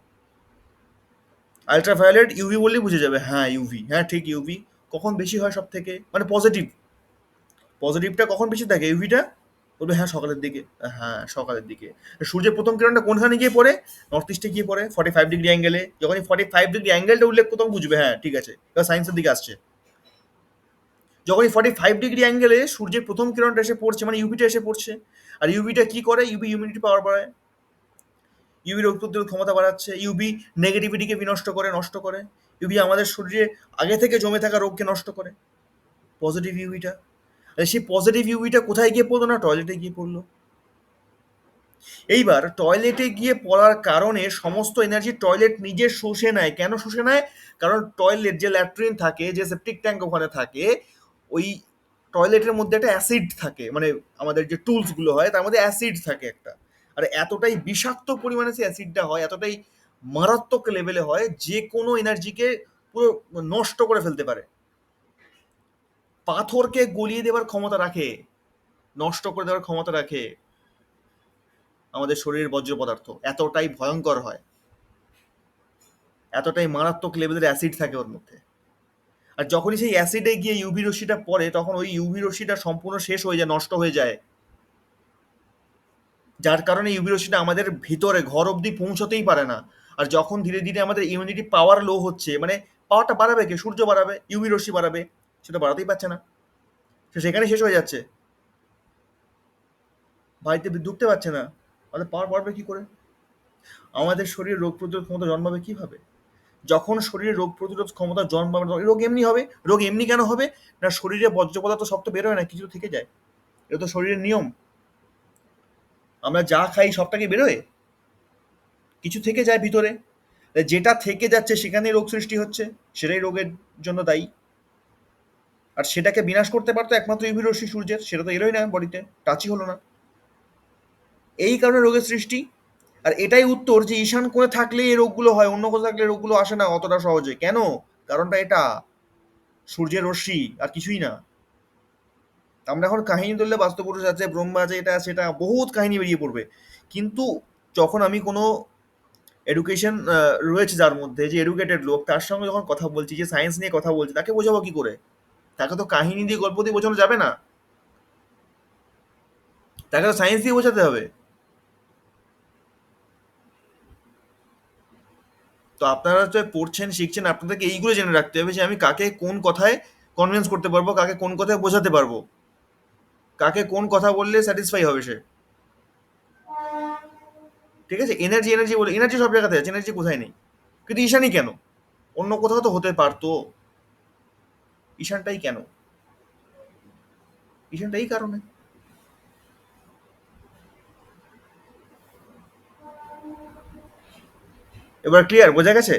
আলট্রাভায়োলেট ইউভি বললেই বুঝে যাবে, হ্যাঁ ইউভি, হ্যাঁ ঠিক ইউভি। কখন বেশি হয় সব থেকে, মানে পজিটিভ, পজিটিভটা কখন বেশি থাকে ইউভিটা? বলবে হ্যাঁ সকালের দিকে। হ্যাঁ, সকালের দিকে। সূর্যের প্রথম কিরণটা কোনখানে গিয়ে পড়ে? নর্থ ইস্টে গিয়ে পড়ে, 45 ডিগ্রি অ্যাঙ্গেলে। যখনই 45 ডিগ্রি অ্যাঙ্গেলটা উল্লেখ করতে বুঝবে, হ্যাঁ ঠিক আছে, এবার সায়েন্সের দিকে আসছে। যখনই 45 ডিগ্রি অ্যাঙ্গেলে সূর্যের প্রথম কিরণটা এসে পড়ছে, মানে ইউভিটা এসে পড়ছে। আর ইউভিটা কি করে? ইউভি ইমিউনিটি পাওয়ার বাড়ায়, ইউভি রোগ প্রতিরোধ ক্ষমতা বাড়াচ্ছে, ইউভি নেগেটিভিটিকে বিনষ্ট করে, নষ্ট করে। ইউভি আমাদের শরীরে আগে থেকে জমে থাকা রোগকে নষ্ট করে, পজিটিভ ইউভিটা। সেই পজিটিভ ইউভিটা কোথায় গিয়ে পড়লো? না, টয়লেটে গিয়ে পড়লো। এইবার টয়লেটে গিয়ে পড়ার কারণে সমস্ত এনার্জি টয়লেট নিজে শুষে নেয়। কেন শুষে নেয়? কারণ টয়লেট যে ল্যাট্রিন থাকে, যে সেপটিক ট্যাঙ্ক ওখানে থাকে, ওই টয়লেটের মধ্যে একটা অ্যাসিড থাকে, মানে আমাদের যে টুলস গুলো হয় তার মধ্যে অ্যাসিড থাকে একটা। আর এতটাই বিষাক্ত পরিমাণে সেই অ্যাসিডটা হয়, এতটাই মারাত্মক লেভেলে হয়, যে কোনো এনার্জিকে পুরো নষ্ট করে ফেলতে পারে। পাথরকে গলিয়ে দেওয়ার ক্ষমতা রাখে, নষ্ট করে দেওয়ার ক্ষমতা রাখে আমাদের শরীরের বর্জ্য পদার্থ। এতটাই ভয়ঙ্কর হয়, এতটাই মারাত্মক লেভেলের অ্যাসিড থাকে ওর মধ্যে। আর যখনই সেই অ্যাসিডে গিয়ে ইউভি রশ্মিটা পড়ে, তখন ওই ইউভি রশ্মিটা সম্পূর্ণ শেষ হয়ে যায়, নষ্ট হয়ে যায়। যার কারণে ইউভি রশ্মিটা আমাদের ভিতরে ঘর অবধি পৌঁছতেই পারে না। আর যখন ধীরে ধীরে আমাদের ইমিউনিটি পাওয়ার লো হচ্ছে, মানে পাওয়ারটা বাড়াবে কে? সূর্য বাড়াবে, ইউভি রশ্মি বাড়াবে, সেটা বাড়াতেই পারছে না, সে সেখানে শেষ হয়ে যাচ্ছে, বাড়িতে ঢুকতে পারছে না। আমাদের পাওয়ার বাড়বে কি করে? আমাদের শরীরে রোগ প্রতিরোধ ক্ষমতা জন্মাবে কিভাবে? যখন শরীরে রোগ প্রতিরোধ ক্ষমতা জন্মাবে, রোগ এমনি হবে। রোগ এমনি কেন হবে? না, শরীরে বর্জ্য পদার্থ সব তো বেরোয় না, কিছু তো থেকে যায়। এটা তো শরীরের নিয়ম। আমরা যা খাই সবটাকে বেরোয়, কিছু থেকে যায় ভিতরে। যেটা থেকে যাচ্ছে সেখানেই রোগ সৃষ্টি হচ্ছে, সেটাই রোগের জন্য দায়ী। আর সেটাকে বিনাশ করতে পারতো একমাত্র ইউভি রশ্মি সূর্যের, সেটা তো এলোই না বডিতে, টাচই হলো না। এই কারণে রোগের সৃষ্টি। আর এটাই উত্তর যে ঈশান কোণে থাকলে এই রোগগুলো হয়, অন্য কোথাও থাকলে রোগগুলো আসে না অতটা সহজে। কেন? কারণটা এটা, সূর্যের রশ্মি, আর কিছুই না। আমরা এখন কাহিনী ধরলে বাস্তব পুরুষ আছে, ব্রহ্মা আছে, এটা সেটা বহুত কাহিনী বেরিয়ে পড়বে। কিন্তু যখন আমি কোনো এডুকেশন রয়েছে যার মধ্যে, যে এডুকেটেড লোক, তার সঙ্গে যখন কথা বলছি, যে সায়েন্স নিয়ে কথা বলছি, তাকে বোঝাবো কি করে? তাকে তো কাহিনী দিয়ে, গল্প দিয়ে বোঝানো যাবে না, তাকে তো সায়েন্স দিয়ে বোঝাতে হবে। তো আপনারা তো পড়ছেন, শিখছেন, আপনাদেরকে এইগুলো জেনে রাখতে হবে যে আমি কাকে কোন কথায় কনভিন্স করতে পারবো, কাকে কোন কথায় বোঝাতে পারবো, কাকে কোন কথা বললে স্যাটিসফাই হবে সে। ঠিক আছে, এনার্জি এনার্জি বলে, এনার্জি সব জায়গাতে আছে, এনার্জি কোথায় নেই? কিন্তু ঈশানই কেন? অন্য কোথাও তো হতে পারতো, ঈশানটাই কেন? ঈশানটা এই কারণে। এবার ক্লিয়ার, বোঝা গেছে?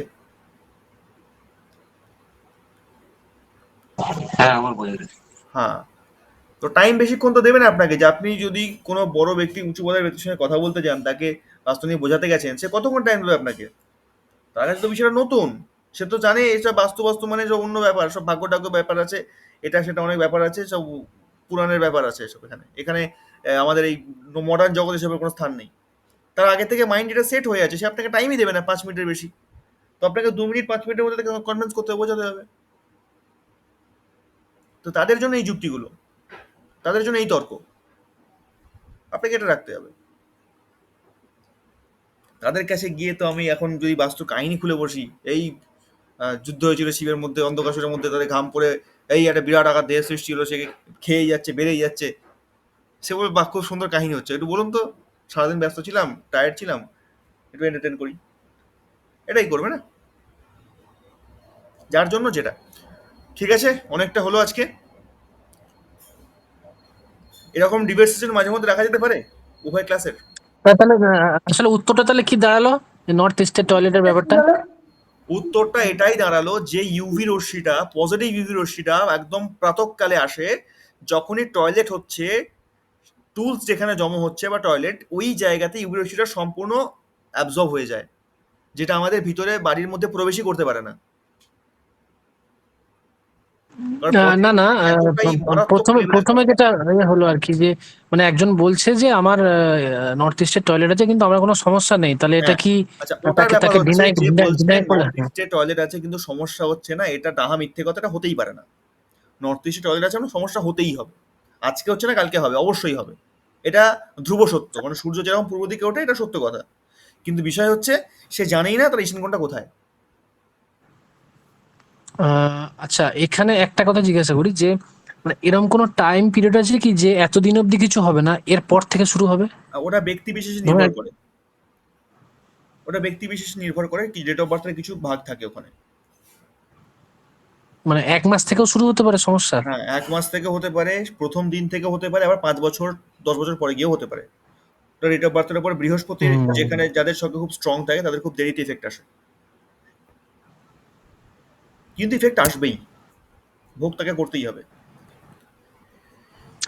হ্যাঁ আমার বোঝা গেছে। হ্যাঁ, তো টাইম বেশিক্ষণ তো দেবে না আপনাকে, যে আপনি যদি কোনো বড় ব্যক্তি, উঁচু পদের ব্যক্তির সঙ্গে কথা বলতে যান, তাকে বাস্তব নিয়ে বোঝাতে গেছেন, সে কতক্ষণ টাইম দেবে আপনাকে? তার কাছে তো বিষয়টা নতুন, সে তো জানে এসব বাস্তু বাস্তু মানে সব অন্য ব্যাপার, সব ভাগ্য টাগ্য ব্যাপার আছে, এটা সেটা অনেক ব্যাপার আছে, সব পুরাণের ব্যাপার আছে এসব। এখানে এখানে আমাদের এই মডার্ন জগতে এসবের কোনো স্থান নেই। তার আগে থেকে মাইন্ড এটা সেট হয়ে আছে, সে আপনাকে টাইমই দেবে না 5 মিনিটের বেশি। তো আপনাকে 2 মিনিট 5 মিনিটের মধ্যে তাকে কনভিন্স করতে হবে, বোঝাতে হবে। তো তাদের জন্য এই যুক্তিগুলো, তাদের জন্য এই তর্ক, আপনাকে এটা রাখতে হবে। তাদের কাছে গিয়ে তো আমি এখন যদি বাস্তু কাহিনী খুলে বসি, এই যুদ্ধ হয়েছিল শিবের মধ্যে, অন্ধকাসুরের মধ্যে, তাদের ঘাম পড়ে এই একটা বিরাট আকার দেহ সৃষ্টি হলো, সে খেয়েই যাচ্ছে, বেড়েই যাচ্ছে, সে বলে বাহ খুব সুন্দর কাহিনী হচ্ছে, একটু বলুন তো, সারাদিন ব্যস্ত ছিলাম, টায়ার্ড ছিলাম, একটু এন্টারটেন করি, এটাই করবে না? যার জন্য যেটা ঠিক আছে। অনেকটা হলো আজকে, এরকম ডিবেট সেশন মাঝে মধ্যে রাখা যেতে পারে উভয় ক্লাসের। তাহলে আসলে উত্তরটা তাহলে কি দাঁড়ালো, নর্থ ইস্টের টয়লেটের ব্যাপারটা? উত্তরটা এটাই দাঁড়ালো যে ইউভি রশ্মিটা, পজিটিভ ইউভি রশ্মিটা একদম প্রাতঃকালে আসে, যখনই টয়লেট হচ্ছে, টুলস যেখানে জমা হচ্ছে বা টয়লেট, ওই জায়গাতে ইউভি রশ্মিটা সম্পূর্ণ অ্যাবজর্ব হয়ে যায়, যেটা আমাদের ভিতরে বাড়ির মধ্যে প্রবেশই করতে পারে না। কারণ না না, এতটাই মারাত্মক প্রথমে লেভেলের প্রথমে যেটা হলো আর কি, যে মানে একজন বলছে যে আমার নর্থ ইস্টের টয়লেট আছে কিন্তু আমার কোনো সমস্যা নেই, তাহলে এটা হ্যাঁ, কি আচ্ছা ওটার তাকে ব্যাপার তাকে হচ্ছে, ডিনাই যে বলছে ডিনাই করে? নর্থ ইস্টে টয়লেট আছে কিন্তু সমস্যা হচ্ছে না, এটা ডাহা মিথ্যে কথাটা হতেই পারে না। নর্থ ইস্টে টয়লেট আছে মানে সমস্যা হতেই হবে, আজকে হচ্ছে না কালকে হবে, অবশ্যই হবে। এটা ধ্রুব সত্য, মানে সূর্য যেরকম পূর্ব দিকে ওঠে, এটা সত্য কথা। কিন্তু বিষয় হচ্ছে সে জানেই না তার ঈশানকোণটা কোথায়। আচ্ছা, এখানে একটা কথা জিজ্ঞাসা করি, যে মানে এরকম কোনো টাইম পিরিয়ড আছে কি যে এতদিন অবধি কিছু হবে না, এরপর থেকে শুরু হবে? ওটা ব্যক্তি বিশেষে ধরুন নির্ভর করে, ওটা ব্যক্তি বিশেষে নির্ভর করে, কি ডেট অফ বার্থের কিছু ভাগ থাকে ওখানে। মানে 1 মাস থেকেও শুরু হতে পারে সমস্যা? হ্যাঁ, 1 মাস থেকে হতে পারে, প্রথম দিন থেকে হতে পারে, আবার 5 বছর 10 বছর পরে গিয়েও হতে পারে। ওটা ডেট অফ বার্থের উপর, বৃহস্পতির হুম। যেখানে যাদের সঙ্গে খুব স্ট্রং থাকে তাদের খুব দেরিতে ইফেক্ট আসে, কিন্তু ইফেক্ট আসবেই, ভোগ তাকে করতেই হবে।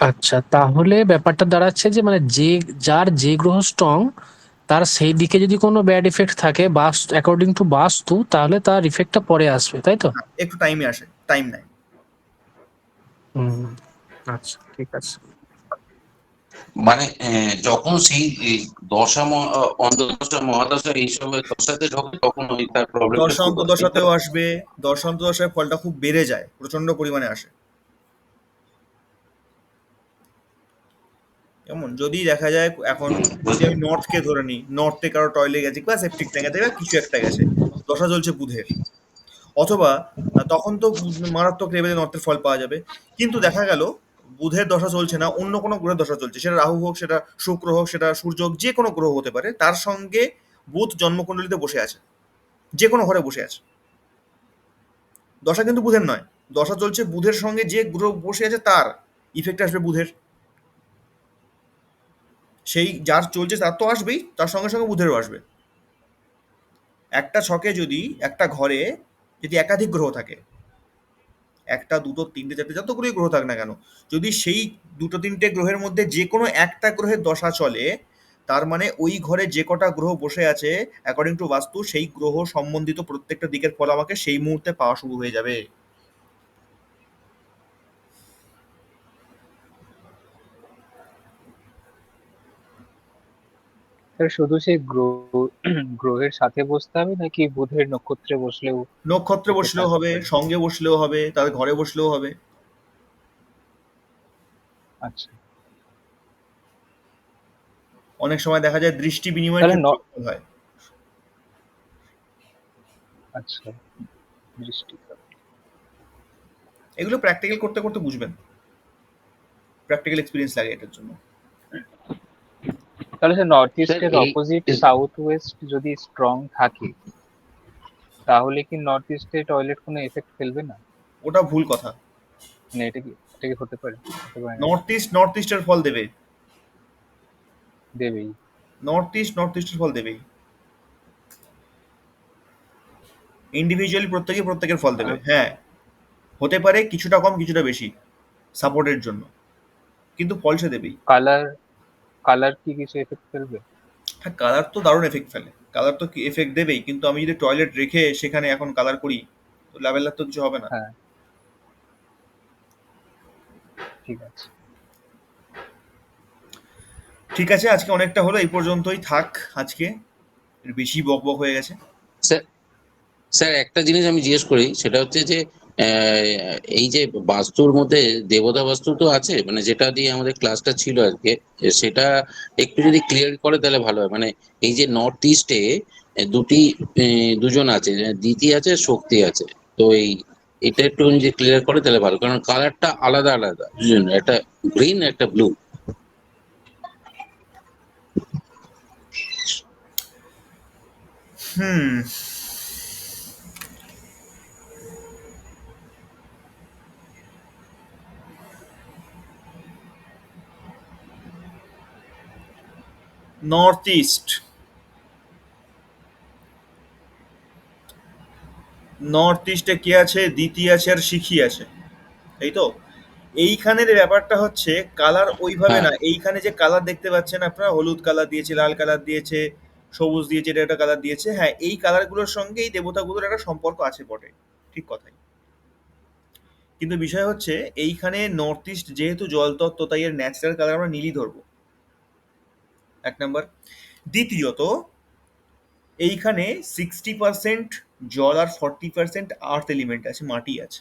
আচ্ছা, তাহলে ব্যাপারটা দাঁড়াচ্ছে যে মানে যার যে গ্রহ স্ট্রং, তার সেই দিকে যদি কোনো ব্যাড ইফেক্ট থাকে বাস্তু, অ্যাকর্ডিং টু বাস্তু, তাহলে তার ইফেক্টটা পরে আসবে, তাই তো? হ্যাঁ, একটু টাইমে আসে, টাইম নেয়। হুম। আচ্ছা, ঠিক আছে। মানে যখন সেই দশা অন্তর্দশা মহাদশা এইসবের দশাতে ঢোকে তখন ওই তার প্রবলেমটা দশা শুরু হয়, তাই তো? অন্তর্দশাতেও আসবে, দশা অন্তর্দশায় ফলটা খুব বেড়ে যায়, প্রচন্ড পরিমাণে আসে। যেমন যদি দেখা যায় এখন, যদি আমি নর্থকে ধরে নিই, নর্থে কারো টয়লেট গেছে বা সেপ্টিক ট্যাঙ্ক গেছে বা কিছু একটা গেছে, দশা চলছে বুধের, অথবা তখন তো মারাত্মক লেভেলে নর্থের ফল পাওয়া যাবে। কিন্তু দেখা গেল বুধের দশা চলছে না, অন্য কোনো গ্রহের দশা চলছে, সেটা রাহু হোক, সেটা শুক্র হোক, সেটা সূর্য হোক, যে কোনো গ্রহ হতে পারে, তার সঙ্গে বুধ জন্মকুণ্ডলিতে বসে আছে, যে কোনো ঘরে বসে আছে, দশা কিন্তু বুধের নয়, দশা চলছে বুধের সঙ্গে, যে গ্রহ বসে আছে তার ইফেক্ট আসবে বুধের, সেই যার চলছে তার তো আসবেই, তার সঙ্গে সঙ্গে বুধেরও আসবে। একটা ছকে যদি, একটা ঘরে যদি একাধিক গ্রহ থাকে, একটা দুটো তিনটে চারটে যতগুলোই গ্রহ থাক না কেন, যদি সেই দুটো তিনটে গ্রহের মধ্যে যে কোনো একটা গ্রহের দশা চলে, তার মানে ওই ঘরে যে কটা গ্রহ বসে আছে অ্যাকর্ডিং টু বাস্তু, সেই গ্রহ সম্বন্ধিত প্রত্যেকটা দিকের ফল আমাকে সেই মুহূর্তে পাওয়া শুরু হয়ে যাবে। তাহলে শুধু সেই গ্রহের সাথে বসতে হবে নাকি বুধের নক্ষত্রে বসলেও নক্ষত্রে এতে বসলেও কাজ হবে, করে? সঙ্গে বসলেও হবে, তাদের ঘরে বসলেও হবে। আচ্ছা, অনেক সময় দেখা যায় দৃষ্টি বিনিময়ের তাহলে ক্ষেত্রে হয়। আচ্ছা, দৃষ্টি। এগুলো প্র্যাকটিক্যাল করতে করতে বুঝবেন, প্র্যাকটিক্যাল এক্সপিরিয়েন্স লাগে এটার জন্য। তাহলে সে নর্থ ইস্টের এই অপোজিট সাউথ ওয়েস্ট যদি স্ট্রং থাকে, তাহলে কি নর্থ ইস্টে টয়লেট কোনো এফেক্ট ফেলবে না? ওটা ভুল কথা। মানে এটা কি হতে পারে? হতে পারে না? নর্থ ইস্টের ফল দেবে, দেবেই। নর্থ ইস্টের ফল দেবেই, ইন্ডিভিজুয়ালি প্রত্যেকের ফল দেবে। আর হ্যাঁ, হতে পারে কিছুটা কম কিছুটা বেশি সাপোর্টের জন্য, কিন্তু ফল সে দেবেই। কালার কালার কি কিছু এফেক্ট ফেলবে? হ্যাঁ, কালার তো দারুণ এফেক্ট ফেলে, কালার তো এফেক্ট দেবেই, কিন্তু আমি যদি টয়লেট রেখে সেখানে এখন কালার করি, তো লেভেলের তো কিছু হবে না। হ্যাঁ, ঠিক আছে। ঠিক আছে, আজকে অনেকটা হলো, এই পর্যন্তই থাক আজকে, এর বেশি বক বক হয়ে গেছে। স্যার স্যার একটা জিনিস আমি জিজ্ঞেস করি, সেটা হচ্ছে যে এই যে বাস্তুর মধ্যে দেবতা বাস্তু তো আছে, মানে যেটা দিয়ে আমাদের ক্লাসটা ছিল আজকে, সেটা একটু যদি ক্লিয়ার করে তাহলে ভালো হয়। মানে এই যে নর্থ ইস্টে দুজন আছে, দিতি আছে, শক্তি আছে, তো এটা একটু যদি ক্লিয়ার করে তাহলে ভালো, কারণ কালারটা আলাদা আলাদা দুজন, একটা গ্রিন একটা ব্লু। হুম, নর্থ ইস্টে কে আছে? দ্বিতীয় আছে আর শিখি আছে, এই তো। এইখানের ব্যাপারটা হচ্ছে কালার ওইভাবে হ্যাঁ, না, এইখানে যে কালার দেখতে পাচ্ছেন আপনারা, হলুদ কালার দিয়েছে, লাল কালার দিয়েছে, সবুজ দিয়েছে, এটা একটা কালার দিয়েছে, হ্যাঁ, এই কালারগুলোর সঙ্গে এই দেবতাগুলোর একটা সম্পর্ক আছে বটে, ঠিক কথাই। কিন্তু বিষয় হচ্ছে এইখানে নর্থ ইস্ট যেহেতু জলতত্ত্ব, তাই এর ন্যাচারাল কালার আমরা নীলই ধরবো, এক নাম্বার। দ্বিতীয়ত, এইখানে 60% জল আর 40% আর্থ এলিমেন্ট আছে, মাটি আছে,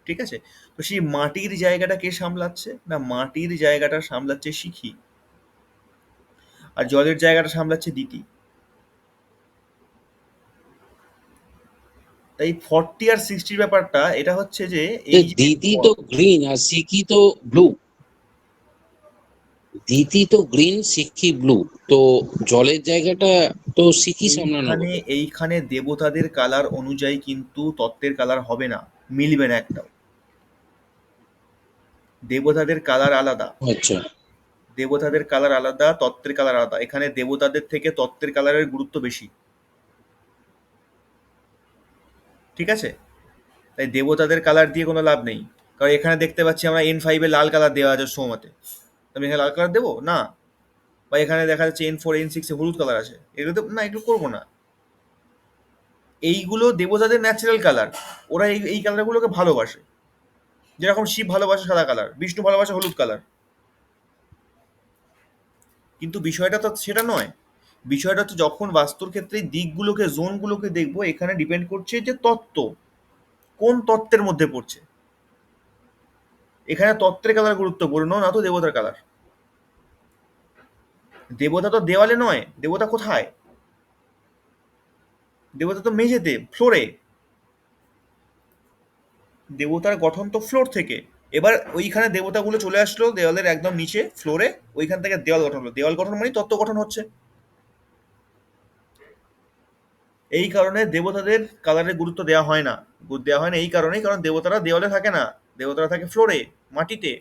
ঠিক আছে? তো সেই মাটির জায়গাটা কে সামলাচ্ছে? না, মাটির জায়গাটা সামলাচ্ছে শিখি, আর জলের জায়গাটা সামলাচ্ছে দিতি। তাই 40 আর 60 ব্যাপারটা এটা হচ্ছে যে এই যে দিতি তো গ্রিন আর সিকি তো ব্লু। দিতি তো গ্রিন, সিকি ব্লু, তো জলের জায়গাটা তো সিকি সামলানোর এইখানে কথা। এইখানে দেবতাদের কালার অনুযায়ী কিন্তু তত্ত্বের কালার হবে না, মিলবে না একটাও। দেবতাদের কালার আলাদা, আচ্ছা, দেবতাদের কালার আলাদা, তত্ত্বের কালার আলাদা। এখানে দেবতাদের থেকে তত্ত্বের কালারের গুরুত্ব বেশি, ঠিক আছে? তাই দেবতাদের কালার দিয়ে কোনো লাভ নেই, কারণ এখানে দেখতে পাচ্ছি আমরা N5 এ লাল কালার দেওয়া আছে সোমাতে, আমি এখানে লাল কালার দেবো না? বা এখানে দেখা যাচ্ছে N4 N6 এ হলুদ কালার আছে, এগুলো তো না, এগুলো করবো না। এইগুলো দেবতাদের ন্যাচারাল কালার, ওরা এই কালারগুলোকে ভালোবাসে, যেরকম শিব ভালোবাসে সাদা কালার, বিষ্ণু ভালোবাসে হলুদ কালার। কিন্তু বিষয়টা তো সেটা নয়, বিষয়টা হচ্ছে যখন বাস্তুর ক্ষেত্রে এই দিকগুলোকে, জোনগুলোকে দেখবো, এখানে ডিপেন্ড করছে যে তত্ত্ব কোন তত্ত্বের মধ্যে পড়ছে। এখানে তত্ত্বের কালার গুরুত্বপূর্ণ, না তো দেবতার কালার। দেবতা তো দেওয়ালে নয়, দেবতা কোথায়? দেবতা তো মেঝেতে, ফ্লোরে। দেবতার গঠন তো ফ্লোর থেকে। এবার ওইখানে দেবতাগুলো চলে আসলো দেওয়ালের একদম নিচে ফ্লোরে, ওইখান থেকে দেওয়াল গঠন হলো, দেওয়াল গঠন মানে তত্ত্ব গঠন হচ্ছে। এই কারণে দেবতাদের কালারের গুরুত্ব দেওয়া হয় না এই কারণেই, কারণ দেবতারা দেওয়ালে থাকে না, দেবতারা থাকে ফ্লোরে, মাটিতে।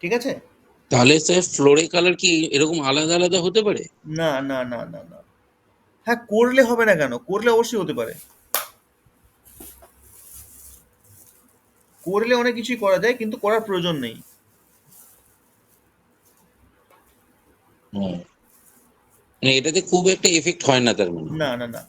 ঠিক আছে? তাহলে স্যার ফ্লোরে কালার কি এরকম আলাদা আলাদা হতে পারে? না না না না না, হ্যাঁ করলে হবে না কেন, করলে অবশ্যই হতে পারে, করলে অনেক কিছুই করা যায়, কিন্তু করার প্রয়োজন নেই। হুম। মানে এটাতে খুব একটা এফেক্ট হয় না তার মানে? না না না,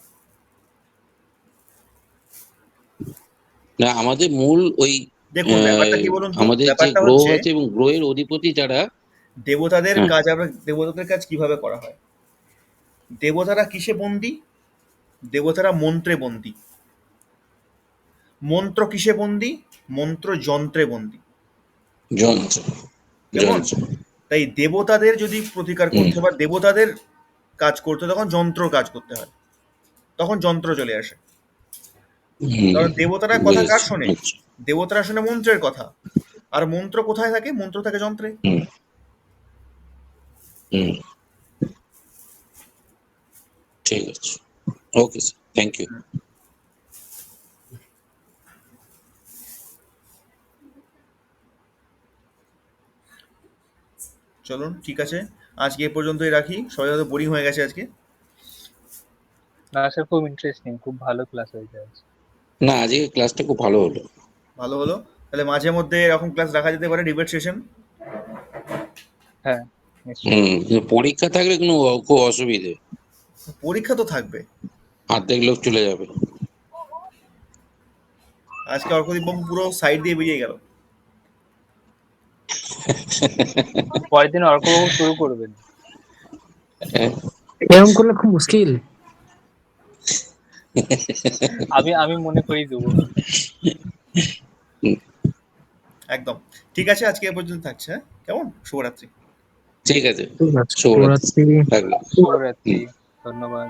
না, আমাদের মূল ওই দেখুন ব্যাপারটা কি বলুন তো, আমাদের যে ব্যাপারটা গ্রহ হচ্ছে আছে এবং গ্রহের অধিপতি যারা। দেবতাদের হ্যাঁ, কাজ, আমরা দেবতাদের কাজ কিভাবে করা হয়। দেবতারা কিসে বন্দী? দেবতারা মন্ত্রে বন্দী। মন্ত্র কিসে বন্দী? মন্ত্র যন্ত্রে বন্দী, যন্ত্র কেমন? যন্ত্র তাই দেবতাদের যদি প্রতিকার হুম, করতে হয় বা দেবতাদের কাজ করতে হয়, তখন যন্ত্র কাজ করতে হয়, তখন যন্ত্র চলে আসে। হুম, কারণ দেবতারা কথা কার বুঝেছি। শোনে? আচ্ছা, দেবতারা শুনে মন্ত্রের কথা, আর মন্ত্র কোথায় থাকে? মন্ত্র থাকে যন্ত্রে। হুম হুম ঠিক আছে, ওকে স্যার, থ্যাংক ইউ। চলুন, ঠিক আছে, আজকে এ পর্যন্তই রাখি। সবাই হয়তো বোরিং হয়ে গেছে আজকে। না স্যার, খুব ইন্টারেস্টিং, খুব ভালো ক্লাস হয়েছে আজ। না, আজকে ক্লাসটা খুব ভালো হলো। ভালো হলো। তাহলে মাঝে মধ্যে এরকম ক্লাস রাখা যেতে পারে, ডিবেট সেশন। হ্যাঁ, নিশ্চয়ই। কিন্তু পরীক্ষা থাকলে কোনো খুব অসুবিধে, পরীক্ষা তো থাকবে। অর্ধেক লোক চলে যাবে। আজকে অর্কদীপ বাবু পুরো সাইড দিয়ে বেরিয়ে গেল। পরের দিন অর্কবাবু শুরু করবেন। এরকম করলে খুব মুশকিল। আমি আমি মনে করিয়ে দেবো। একদম ঠিক আছে, আজকে এ পর্যন্ত থাকছে। হ্যাঁ, কেমন? শুভরাত্রি। ঠিক আছে, ঠিক আছে, শুভরাত্রি। শুভরাত্রি। থাকলো। শুভরাত্রি, ধন্যবাদ।